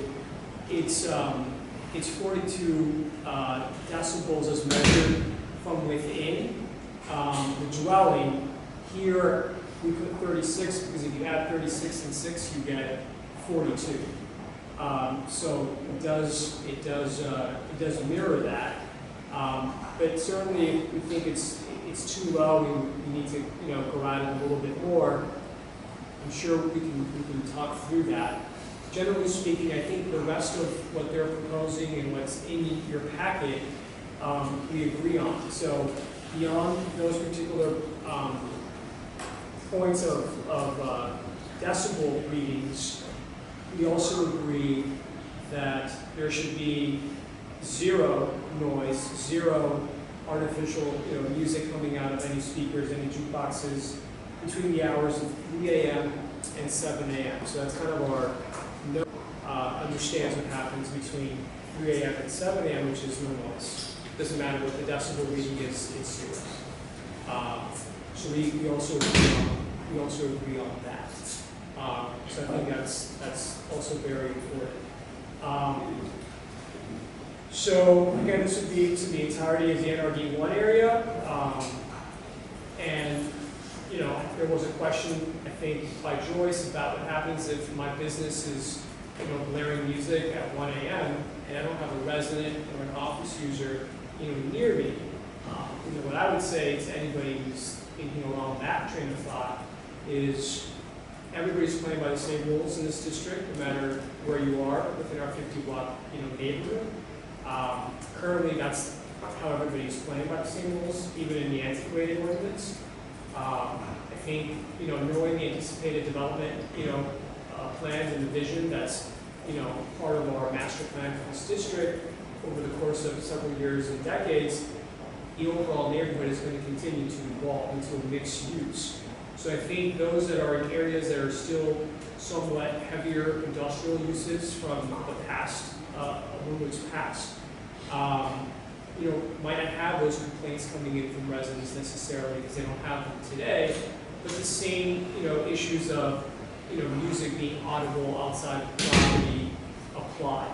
A: it's 42 decibels as measured from within the dwelling. Here we put 36 because if you add 36 and 6, you get 42. So it does mirror that. But certainly, if we think it's too low, we need to go at it a little bit more. I'm sure we can talk through that. Generally speaking, I think the rest of what they're proposing and what's in your packet, we agree on. So beyond those particular points of decibel readings, we also agree that there should be zero noise, zero artificial music coming out of any speakers, any jukeboxes between the hours of 3 a.m. and 7 a.m. So that's kind of our understands what happens between 3 a.m. and 7 a.m., which is no noise. Doesn't matter what the decibel reading is, it's zero. So we also agree on that. So I think that's also very important. So again, this would be to the entirety of the NRD1 area. And you know, there was a question, I think, by Joyce about what happens if my business is, you know, blaring music at 1 a.m. and I don't have a resident or an office user, you know, near me. You know, what I would say to anybody who's thinking along that train of thought is everybody's playing by the same rules in this district, no matter where you are within our 50-block, you know, neighborhood. Currently, that's how everybody's playing by the same rules, even in the antiquated ordinance. I think, you know, knowing the anticipated development, you know, plans and the vision that's, you know, part of our master plan for this district over the course of several years and decades, the overall neighborhood is going to continue to evolve into a mixed use. So I think those that are in areas that are still somewhat heavier industrial uses from the past, Wynwood's past, you know, might not have those complaints coming in from residents necessarily because they don't have them today, but the same, you know, issues of, you know, music being audible outside of the property apply.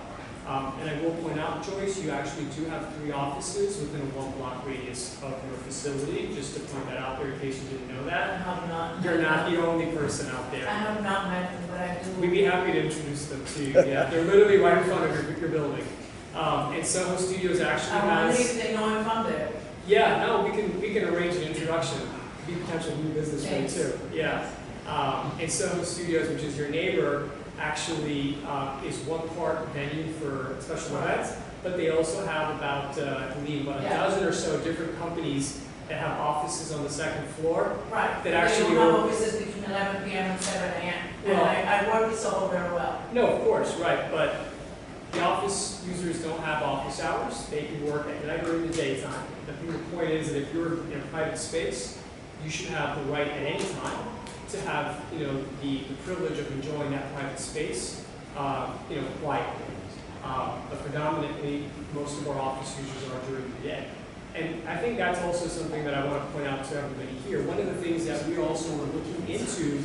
A: And I will point out, Joyce, you actually do have 3 offices within a 1-block radius of your facility, just to point that out there in case you didn't know that.
P: I have not.
A: You're not the only person out there.
P: I have not met them, but I do.
A: We'd be happy to introduce them to you. Yeah, they're literally right in front of your building. And Soho Studios actually
P: I wonder
A: has.
P: if they know if I'm there.
A: Yeah, no, we can arrange an introduction. Be potential new business for you too. Yeah. And Soho Studios, which is your neighbor, actually is one part venue for special events, but they also have about, I believe, about a dozen or so different companies that have offices on the 2nd floor.
P: Right.
A: That actually
P: they don't have offices between 11 p.m. and 7 a.m. And
A: Well,
P: I work with Soho very well.
A: No, of course, right, but the office users don't have office hours. They can work at night or in the daytime. I think the point is that if you're in a private space, you should have the right at any time to have, you know, the privilege of enjoying that private space, you know, quietly. But predominantly, most of our office users are during the day. And I think that's also something that I want to point out to everybody here. One of the things that we also were looking into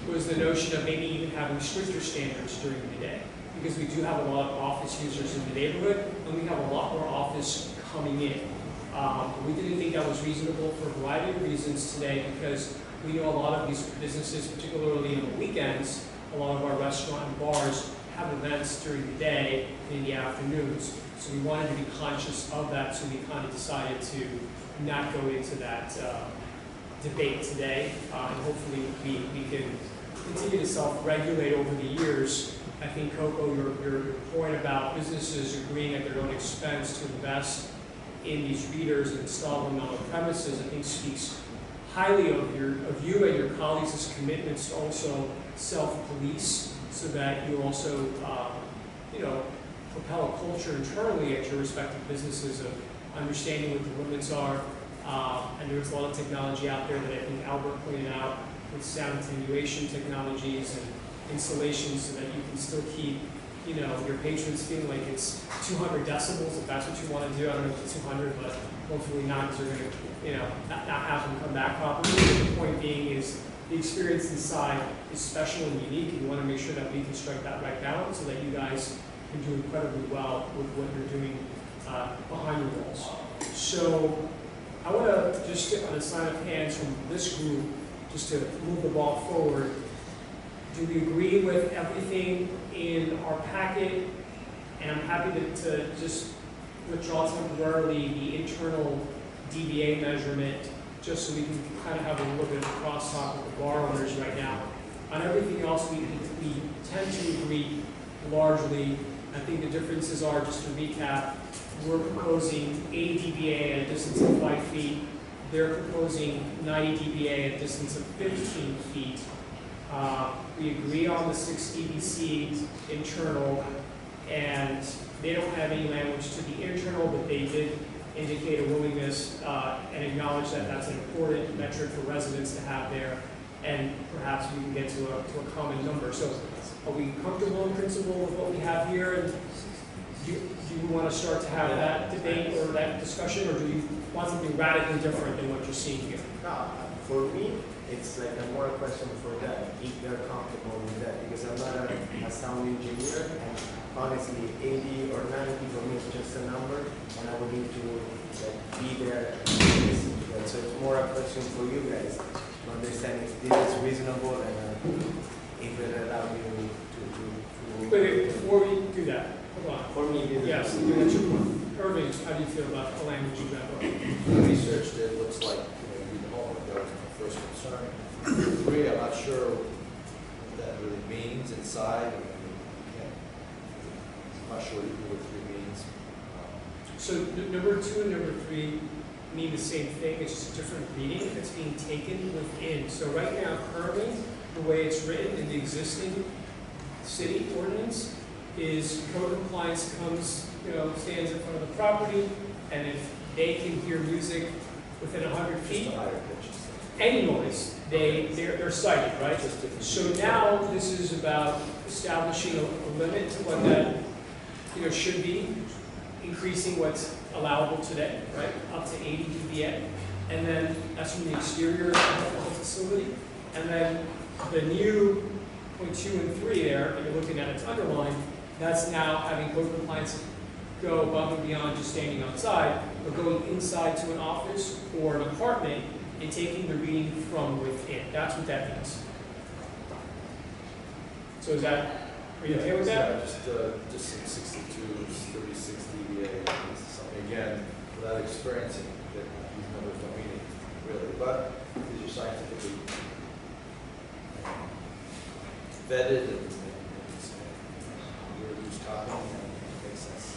A: was the notion of maybe even having stricter standards during the day. Because we do have a lot of office users in the neighborhood, and we have a lot more office coming in. We didn't think that was reasonable for a variety of reasons today, because we know a lot of these businesses, particularly on the weekends, a lot of our restaurant and bars have events during the day and in the afternoons. So we wanted to be conscious of that, so we kind of decided to not go into that debate today. And hopefully we can continue to self-regulate over the years. I think, Coco, your point about businesses agreeing at their own expense to invest in these readers and install them on the premises, I think speaks highly of you and your colleagues' commitments to also self-police, so that you also, you know, propel a culture internally at your respective businesses of understanding what the limits are. And there's a lot of technology out there that I think Albert pointed out with sound attenuation technologies and installations, so that you can still keep, you know, your patrons feeling like it's 200 decibels, if that's what you want to do. I don't know if it's 200, but hopefully not, because you're going to, you know, not have them come back properly. But the point being is the experience inside is special and unique, and you want to make sure that we can strike that right balance so that you guys can do incredibly well with what you're doing behind your walls. So I want to just get on a sign of hands from this group, just to move the ball forward. Do we agree with everything in our packet? And I'm happy to just withdraw temporarily the internal DBA measurement, just so we can kind of have a little bit of a crosstalk with the bar owners right now. On everything else, we tend to agree largely. I think the differences are, just to recap, we're proposing 80 dBA at a distance of 5 feet. They're proposing 90 dBA at a distance of 15 feet. We agree on the 6 dBc internal, and they don't have any language to the internal, but they did indicate a willingness and acknowledge that that's an important metric for residents to have there, and perhaps we can get to a common number. So are we comfortable in principle with what we have here? And do you want to start to have that debate or that discussion, or do you want something radically different than what you're seeing here?
Q: For me, it's like a more question for that, if they're comfortable with that, because I'm not a sound engineer, and honestly, 80 or 90 for me is just a number, and I would need to like, be there and listen to that. So it's more a question for you guys to understand if this is reasonable and if it allows you to
A: Wait, before we do that, hold on.
Q: For me, this
A: Yes,
Q: is
A: that's your point. Irving, how do you feel about the language of that book?
H: The research that looks like, read the whole, that was my first concern. Three, I'm not sure what that really means inside. I'm not sure what three means.
A: So number 2 and number 3 mean the same thing, it's just a different reading that's being taken within. So right now, currently, the way it's written in the existing city ordinance is code compliance comes, stands in front of the property, and if they can hear music within 100 feet, any noise, they're cited, right? So now this is about establishing a limit to what that should be, increasing what's allowable today, right, up to 80 dBA, and then that's from the exterior of the facility, and then the new point 2 and 3 there, and you're looking at it's underlined, that's now having code compliance go above and beyond just standing outside, but going inside to an office or an apartment and taking the reading from within. That's what that means. So is that, are you okay with that?
H: Yeah, just 62, 36 dBA, something again, without experiencing that these numbers don't mean anything really, but these are scientifically vetted and we're who's talking and it makes sense.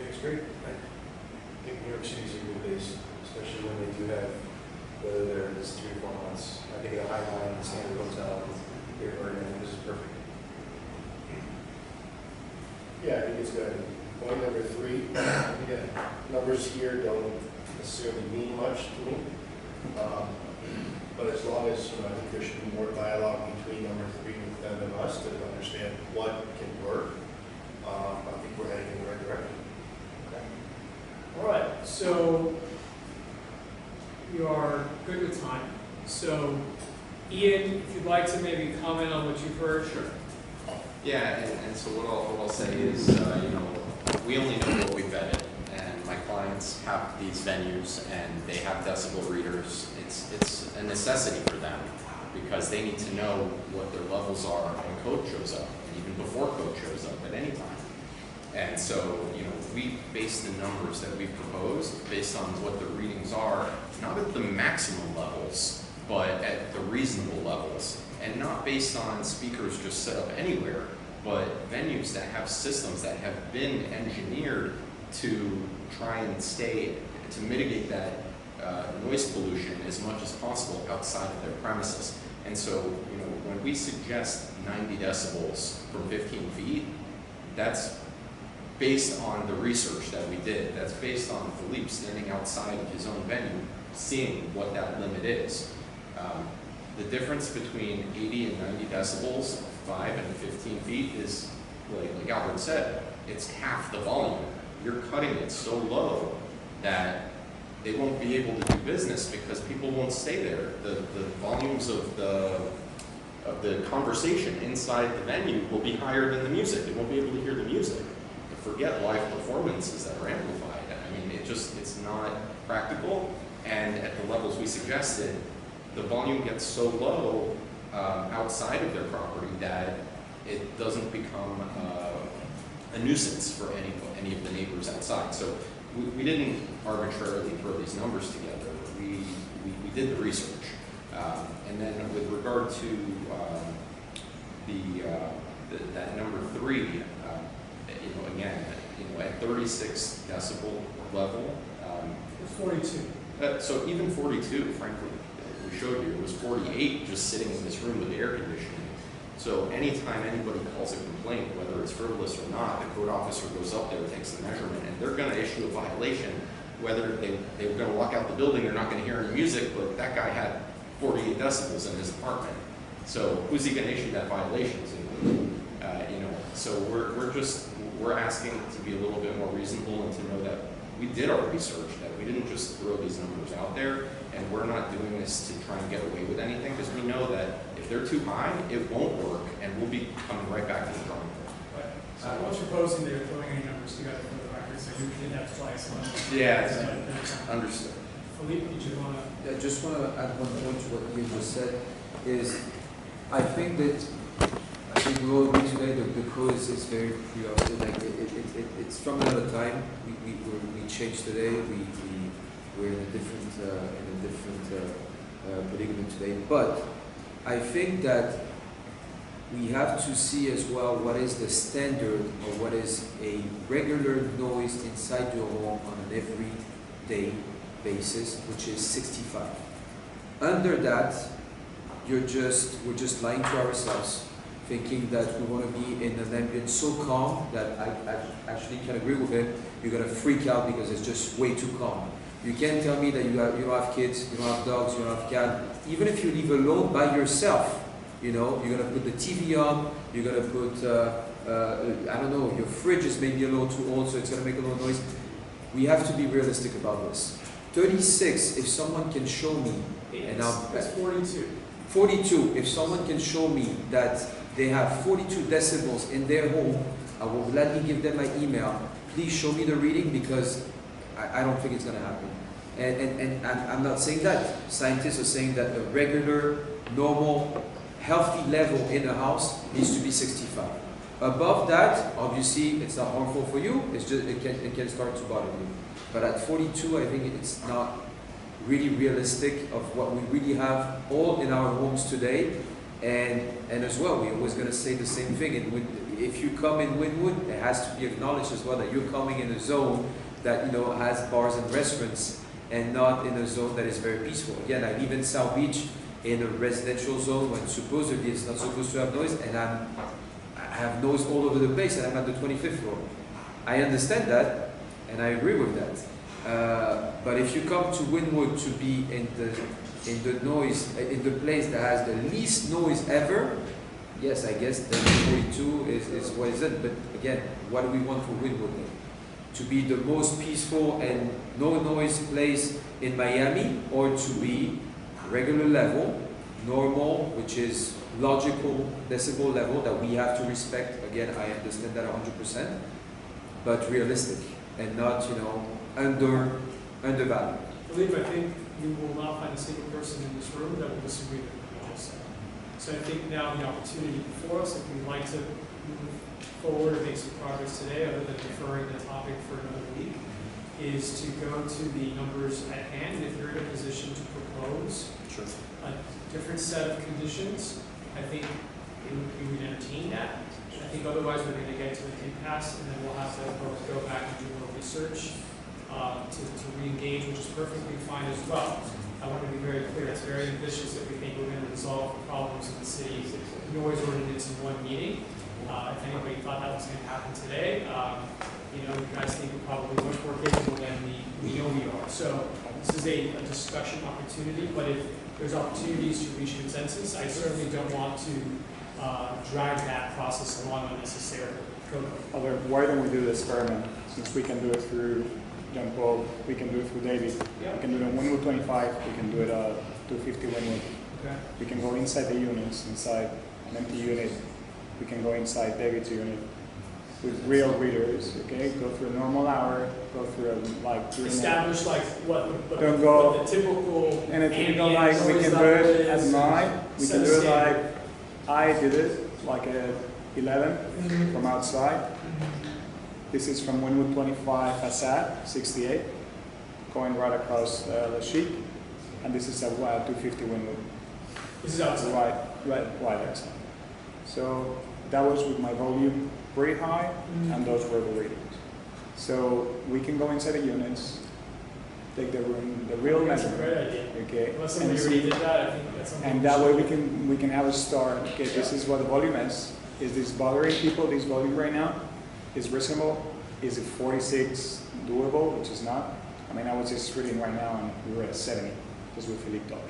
R: It's great. I think New York City's a good base, especially when they do have, whether they're in this 3 or 4 months. I think a high line, standard hotel, here, or this is perfect. Yeah, I think it's good. Point number 3, again, numbers here don't necessarily mean much to me. But as long as, I think there should be more dialogue between number 3 with them and us to understand what can work. I think we're heading in the right direction. Okay.
A: All right, so you are good with time. So Ian, if you'd like to maybe comment on what you've heard.
M: Sure. Yeah, and so what I'll say is, we only know what we vetted, and my clients have these venues and they have decibel readers. It's a necessity for them because they need to know what their levels are when code shows up, and even before code shows up at any time. And so, we base the numbers that we've proposed based on what the readings are, not at the maximum levels, but at the reasonable levels, and not based on speakers just set up anywhere, but venues that have systems that have been engineered to try and to mitigate that noise pollution as much as possible outside of their premises. And so, when we suggest 90 decibels from 15 feet, that's based on the research that we did. That's based on Philippe standing outside of his own venue, seeing what that limit is. The difference between 80 and 90 decibels, 5 and 15 feet is, like Albert said, it's half the volume. You're cutting it so low that they won't be able to do business because people won't stay there. The volumes of the conversation inside the venue will be higher than the music. They won't be able to hear the music. Forget live performances that are amplified. I mean, it's not practical, and at the levels we suggested, the volume gets so low outside of their property that it doesn't become a nuisance for any of the neighbors outside. So we didn't arbitrarily throw these numbers together. We did the research. And then with regard to that number 3, again, at 36 decibel level.
A: 42.
M: So even 42, frankly, we showed you, it was 48 just sitting in this room with the air conditioning. So anytime anybody calls a complaint, whether it's frivolous or not, the code officer goes up there, takes the measurement, and they're going to issue a violation. Whether they were going to walk out the building, they're not going to hear any music, but that guy had 48 decibels in his apartment. So who's he going to issue that violation to? So we're asking to be a little bit more reasonable and to know that we did our research, that we didn't just throw these numbers out there, we're not doing this to try and get away with anything, because we know that if they're too high, it won't work, and we'll be coming right back to the drawing board.
A: So I was proposing they're throwing any numbers together for the record, so you didn't have twice.
M: Yeah, it's understood.
A: Philippe, did you want to?
L: I just want to add one point to what you just said, is I think we all agree today that the code is very pre-opted, like it's from another time, we changed today, we're in a different predicament today, but I think that we have to see as well what is the standard or what is a regular noise inside your home on an everyday basis, which is 65. Under that, we're just lying to ourselves, thinking that we want to be in an ambience so calm that I actually can agree with him. You're going to freak out because it's just way too calm. You can't tell me that you don't have kids, you don't have dogs, you don't have cats. Even if you live alone by yourself, you know, you're going to put the TV on, you're going to put, I don't know, your fridge is maybe a little too old, so it's going to make a little noise. We have to be realistic about this. 36, if someone can show me, and
A: it's 42.
L: 42, if someone can show me that they have 42 decibels in their home, I will gladly give them my email. Please show me the reading, because I don't think it's going to happen. And I'm not saying that. Scientists are saying that a regular, normal, healthy level in a house needs to be 65. Above that, obviously, it's not harmful for you. It's just it can start to bother you. But at 42, I think it's not really realistic of what we really have all in our homes today. And as well, we're always going to say the same thing. If you come in Wynwood, it has to be acknowledged as well that you're coming in a zone that, you know, has bars and restaurants, and not in a zone that is very peaceful. Again, I live in South Beach in a residential zone when supposedly it's not supposed to have noise, and I have noise all over the place, and I'm at the 25th floor. I understand that, and I agree with that. But if you come to Wynwood to be in the noise, in the place that has the least noise ever, yes, I guess then 42 is what is it. But again, what do we want for Wynwood then? To be the most peaceful and no noise place in Miami, or to be regular level, normal, which is logical decibel level that we have to respect. Again, I understand that 100%, but realistic and not, you know, undervalued.
A: Philippe, I think you will not find a single person in this room that will disagree with what you just said. So I think now the opportunity before us, if we'd like to move forward and make some progress today, other than deferring the topic for another week, is to go to the numbers at hand. And if you're in a position to propose a different set of conditions, I think we would entertain that. I think otherwise we're going to get to an impasse, and then we'll have to both go back and do more research to re-engage, which is perfectly fine as well. I want to be very clear, it's very ambitious that we think we're going to resolve the problems in the city's noise ordinance in one meeting. If anybody thought that was going to happen today, you know, you guys think we're probably much more capable than we know we are. So this is a discussion opportunity, but if there's opportunities to reach consensus, I certainly don't want to drag that process along unnecessarily.
F: Although, why don't we do the experiment? Since we can do it through John Paul, we can do it through David.
A: Yeah.
F: We can do it on Wynwood 25, we can do it 250 Wynwood.
A: Okay.
F: We can go inside the units, inside an empty unit. We can go inside David's unit with real readers, okay? Go through a normal hour, go through
A: establish like what the typical
F: and if you don't like, we can do it at 9, we can do it like, I did it like at 11 from outside. This is from Wynwood 25 facade, 68, going right across the sheet. And this is a 250 Wynwood.
A: This is outside?
F: Right outside. So that was with my volume pretty high, and those were the readings. So we can go inside the units, take the real measurement.
A: Great idea.
F: Okay.
A: Unless somebody already did that, I think that's something.
F: And that way we can have a start. Okay, this is what the volume is. Is this bothering people? This volume right now is reasonable. Is it 46 doable? Which is not. I mean, I was just reading right now, and we were at 70 just with Philippe talking.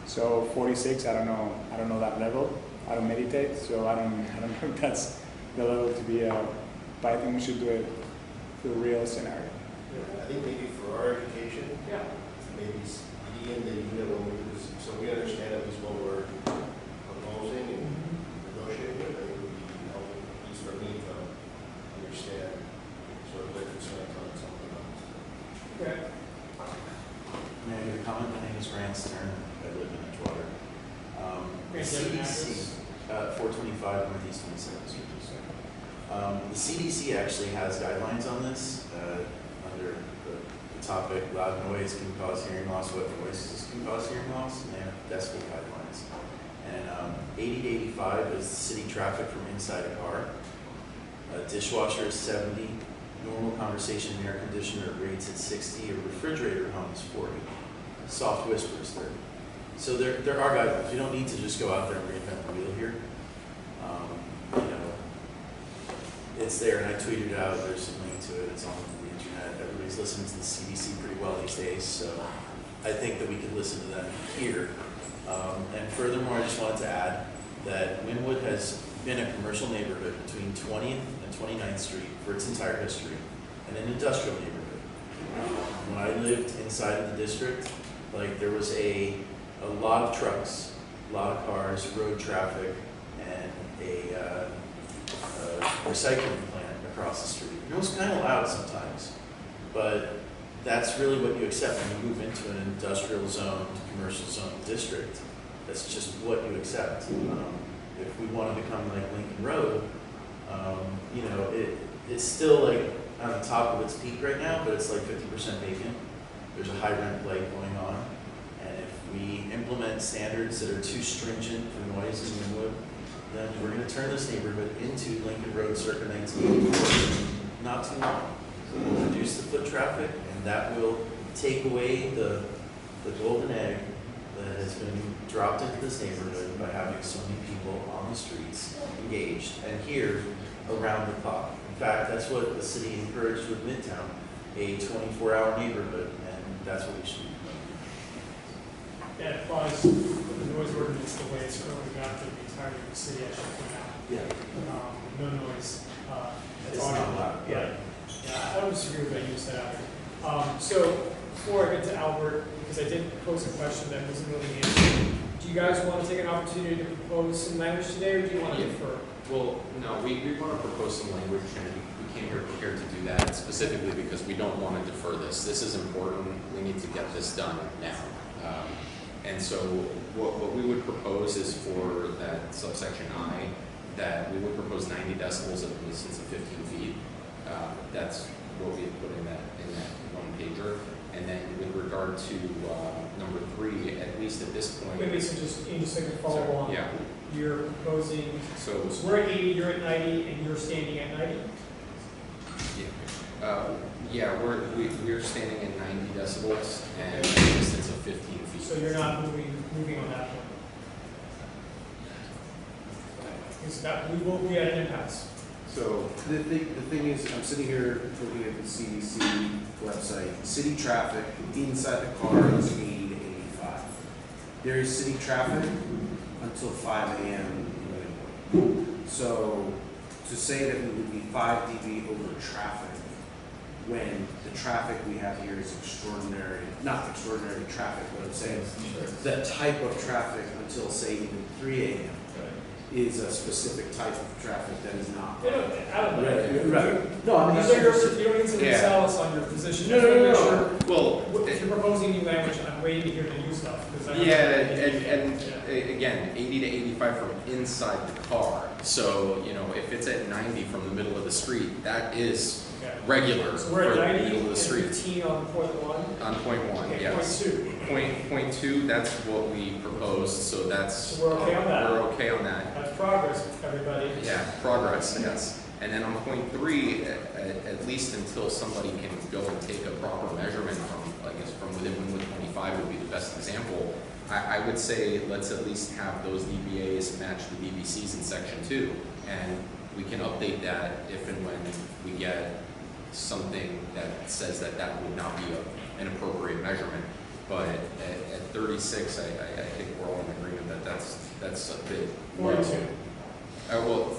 F: So 46, I don't know that level. I don't meditate, so I don't know if that's the level to be. But I think we should do it for a real scenario.
R: I think maybe for our education, maybe be in the that when we, so we understand at least what we're proposing and negotiating with, I think it would be helpful, at least for me, to understand sort of their concerns on something else.
A: Okay.
I: May I make a comment? My name is Grant Stern. I live in Edgewater. The CDC, 425 Northeast 27th Street. The CDC actually has guidelines on this under the topic loud noise can cause hearing loss, what noises can cause hearing loss, and they have decibel guidelines. And 80 to 85 is city traffic from inside a car. A dishwasher is 70. Normal conversation and air conditioner rates at 60. A refrigerator hum is 40. Soft whispers 30. So there are guidelines. You don't need to just go out there and reinvent the wheel here. You know, it's there, and I tweeted it out. There's a link to it. It's on the internet. Everybody's listening to the CDC pretty well these days, so I think that we could listen to them here. And furthermore, I just wanted to add that Wynwood has been a commercial neighborhood between 20th and 29th Street for its entire history, and an industrial neighborhood. When I lived inside of the district, like there was a lot of trucks, a lot of cars, road traffic, and a recycling plant across the street. It was kind of loud sometimes, but that's really what you accept when you move into an industrial zone, commercial zone district. That's just what you accept. If we want to become like Lincoln Road, you know, it's still like on the top of its peak right now, but it's like 50% vacant. There's a high rent play going on. And if we implement standards that are too stringent for noise in Wynwood, then we're going to turn this neighborhood into Lincoln Road circa 1984. Not too long. We'll reduce the foot traffic, and that will take away the golden egg that has been dropped into this neighborhood by having so many people on the streets engaged and here around the clock. In fact, that's what the city encouraged with Midtown, a 24-hour neighborhood, and that's what we should do.
A: That applies with the noise ordinance the way it's currently got to the entirety of the city, I should point out.
I: Yeah.
A: No noise.
I: It's not loud.
A: Yeah. Yeah, I don't disagree with that you said out. So before I get to Albert, because I did pose a question that wasn't really answered, do you guys want to take an opportunity to propose some language today, or do you want to defer?
M: Well, no, we want to propose some language, and we came here prepared to do that, specifically because we don't want to defer this. This is important. We need to get this done now. And so what we would propose is for that subsection I, that we would propose 90 decibels at a distance of 15 feet. That's what we put in that one pager. And then with regard to number 3, at least at this point.
A: Wait, so just a follow on.
M: Yeah.
A: You're proposing, so we're at 80, you're at 90, and you're standing at 90?
M: Yeah, we're standing at 90 decibels and a distance of 15 feet.
A: So you're not moving on that one? Because that, we will be at an impasse.
N: So the thing is, I'm sitting here looking at the CDC website. City traffic inside the car is 80 to 85. There is city traffic until 5 a.m. in Wynwood. So to say that we would be 5 dB over traffic when the traffic we have here is extraordinary, not extraordinary traffic, but I'm saying that type of traffic until say even 3 a.m. is a specific type of traffic that is not.
A: I don't know.
N: Right. No, I mean,
A: you don't need to sell us on your position.
N: No.
A: Well, if you're proposing new language, I'm waiting to hear the new stuff.
M: And again, 80 to 85 from inside the car. So, you know, if it's at 90 from the middle of the street, that is regular
A: so we're
M: for
A: at 90
M: the middle of the street.
A: 15 on point 1?
M: On point 1,
A: okay,
M: yes. Point 2, that's what we proposed, so that's...
A: So we're okay on that?
M: We're okay on that.
A: That's progress, everybody.
M: Yeah, progress, yes. And then on point 3, at least until somebody can go and take a proper measurement from, I guess, from within Wynwood 25 would be the best example. I would say let's at least have those dBAs match the dBCs in section 2, and we can update that if and when we get something that says that that would not be an appropriate measurement. But at 36, I think we're all in agreement that that's a bit
A: 42.
M: Well,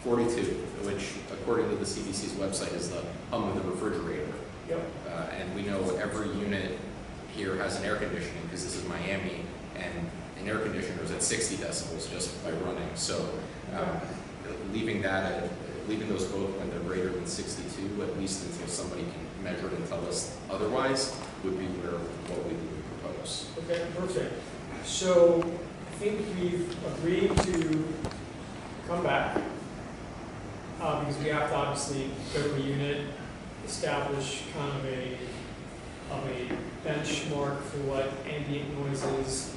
M: 42, which according to the CDC's website is the hum of the refrigerator.
A: Yep.
M: And we know every unit here has an air conditioning because this is Miami, an air conditioner is at 60 decibels just by running. So leaving those both when they're greater than 62, at least until somebody can measure it and tell us otherwise, would be what we would propose.
A: Okay, perfect. So I think we've agreed to come back because we have to obviously go to a unit, establish kind of a benchmark for what ambient noise is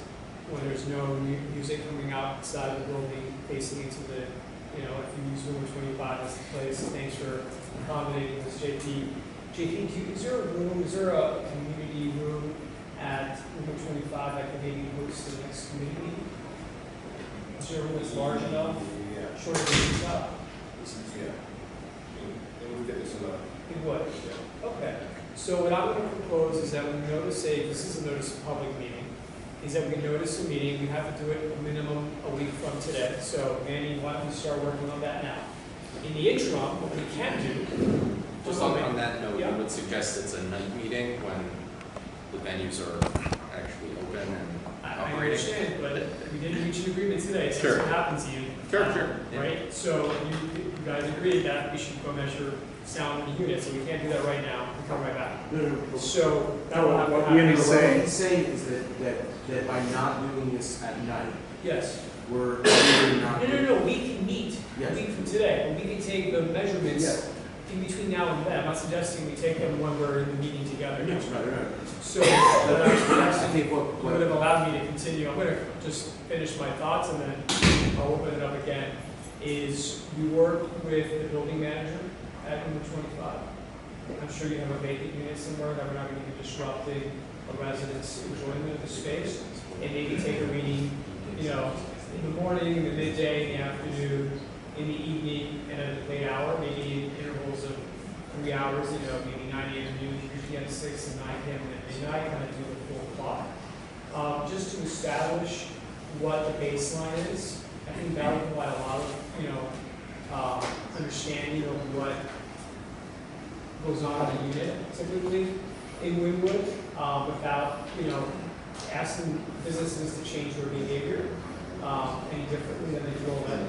A: when there's no music coming outside the building, facing into the, if you use room 25 as the place. Thanks for accommodating this, JP. JP, is there a community room at room 25 that could maybe host the next committee meeting? Is there a room that's large enough?
R: Yeah.
A: Short of the top?
R: Yeah. And we'll get this in
A: It would?
R: Yeah.
A: Okay. So what I'm going to propose is that we notice this is a notice of public meeting, is that we notice a meeting, we have to do it a minimum a week from today. So Manny, why don't we start working on that now? In the interim, what we can do,
M: Just on that note, I would suggest it's a night meeting when the venues are actually open and
A: I
M: operating.
A: understand, but we didn't reach an agreement today, so
M: Sure.
A: that's what happens to you.
M: Sure.
A: Right? So you guys agreed that we should go measure sound in the unit, so we can't do that right now. We come right back.
Q: No.
A: So that will have to
Q: What
A: happen.
Q: Ian is saying is that by not doing this at night,
A: Yes.
Q: we're really not.
A: No, we can meet
Q: Yes.
A: a week from today, and we can take the measurements
Q: Yes.
A: in between now and then. I'm not suggesting we take them when we're in the meeting together.
Q: Yes, right.
A: So
Q: I think what
A: would have allowed me to continue. I'm going to just finish my thoughts and then I'll open it up again. Is we work with the building manager at number 25. I'm sure you have a vacant unit somewhere that we're not going to be disrupting a resident's enjoyment of the space, and maybe take a reading, in the morning, in the midday, in the afternoon, in the evening, and at a late hour, maybe in intervals of 3 hours, maybe 9 a.m. to noon, 3 p.m. to 6, and 9 p.m. to midnight, kind of do the full clock. Just to establish what the baseline is. I think that would provide a lot of, understanding of what goes on in the unit typically in Wynwood, without, asking businesses to change their behavior any differently than they do already.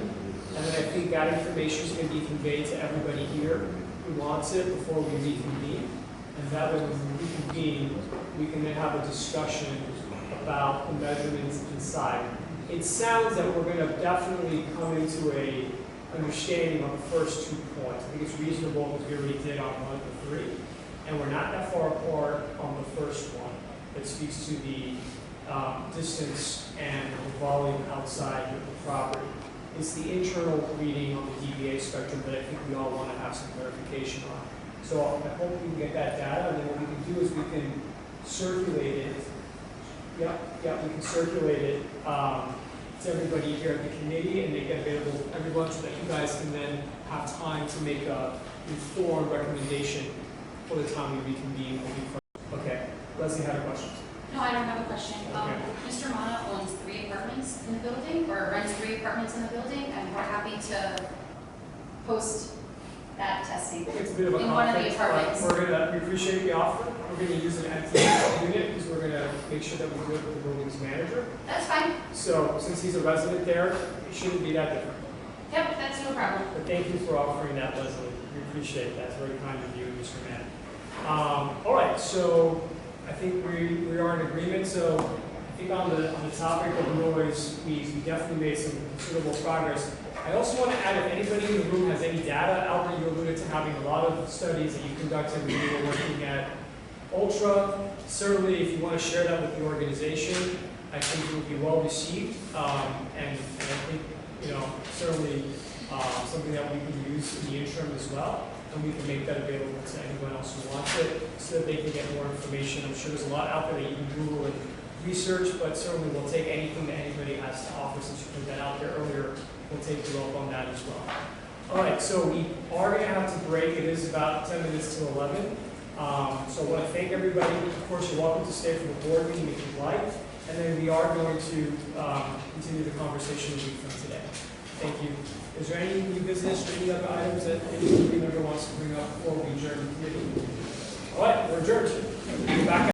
A: And then I think that information is going to be conveyed to everybody here who wants it before we reconvene. And that way, when we reconvene, we can then have a discussion about the measurements inside. It sounds that we're going to definitely come into a understanding on the first 2 points. I think it's reasonable because we already did on 1 to 3. And we're not that far apart on the first one that speaks to the distance and the volume outside of the property. It's the internal reading on the DBA spectrum that I think we all want to have some clarification on. So I hope we can get that data, and then what we can do is we can circulate it. We can circulate it to everybody here at the committee and make it available to everyone so that you guys can then have time to make a informed recommendation for the time we reconvene a week from. Okay, Leslie had a question.
S: No, I don't have a question.
A: Okay.
S: Mr. Mana owns 3 apartments in the building, or rents 3 apartments in the building, and we're happy to post that testing
A: It's a bit of a
S: in one of the
A: conflict, but
S: apartments.
A: we appreciate the offer. We're going to use an empty unit because we're going to make sure that we do it with the building's manager.
S: That's fine.
A: So since he's a resident there, it shouldn't be that different.
S: Yep, that's no problem.
A: But thank you for offering that, Leslie. We appreciate that. It's very kind of you, Mr. Mann. All right, so I think we are in agreement. So I think on the topic of noise, we definitely made some considerable progress. I also want to add, if anybody in the room has any data, Albert, you alluded to having a lot of studies that you conducted when you were working at Ultra. Certainly, if you want to share that with the organization, I think it would be well received. And I think, certainly something that we can use in the interim as well. And we can make that available to anyone else who wants it so that they can get more information. I'm sure there's a lot out there that you can Google and research, but certainly we'll take anything that anybody has to offer. Since you put that out there earlier, we'll take you up on that as well. All right, so we are going to have to break. It is about 10 minutes to 11. So I want to thank everybody. Of course, you're welcome to stay for the board meeting if you'd like. And then we are going to continue the conversation a week from today. Thank you. Is there any new business or any other items that any member wants to bring up before we adjourn the committee? All right, we're adjourned. We'll be back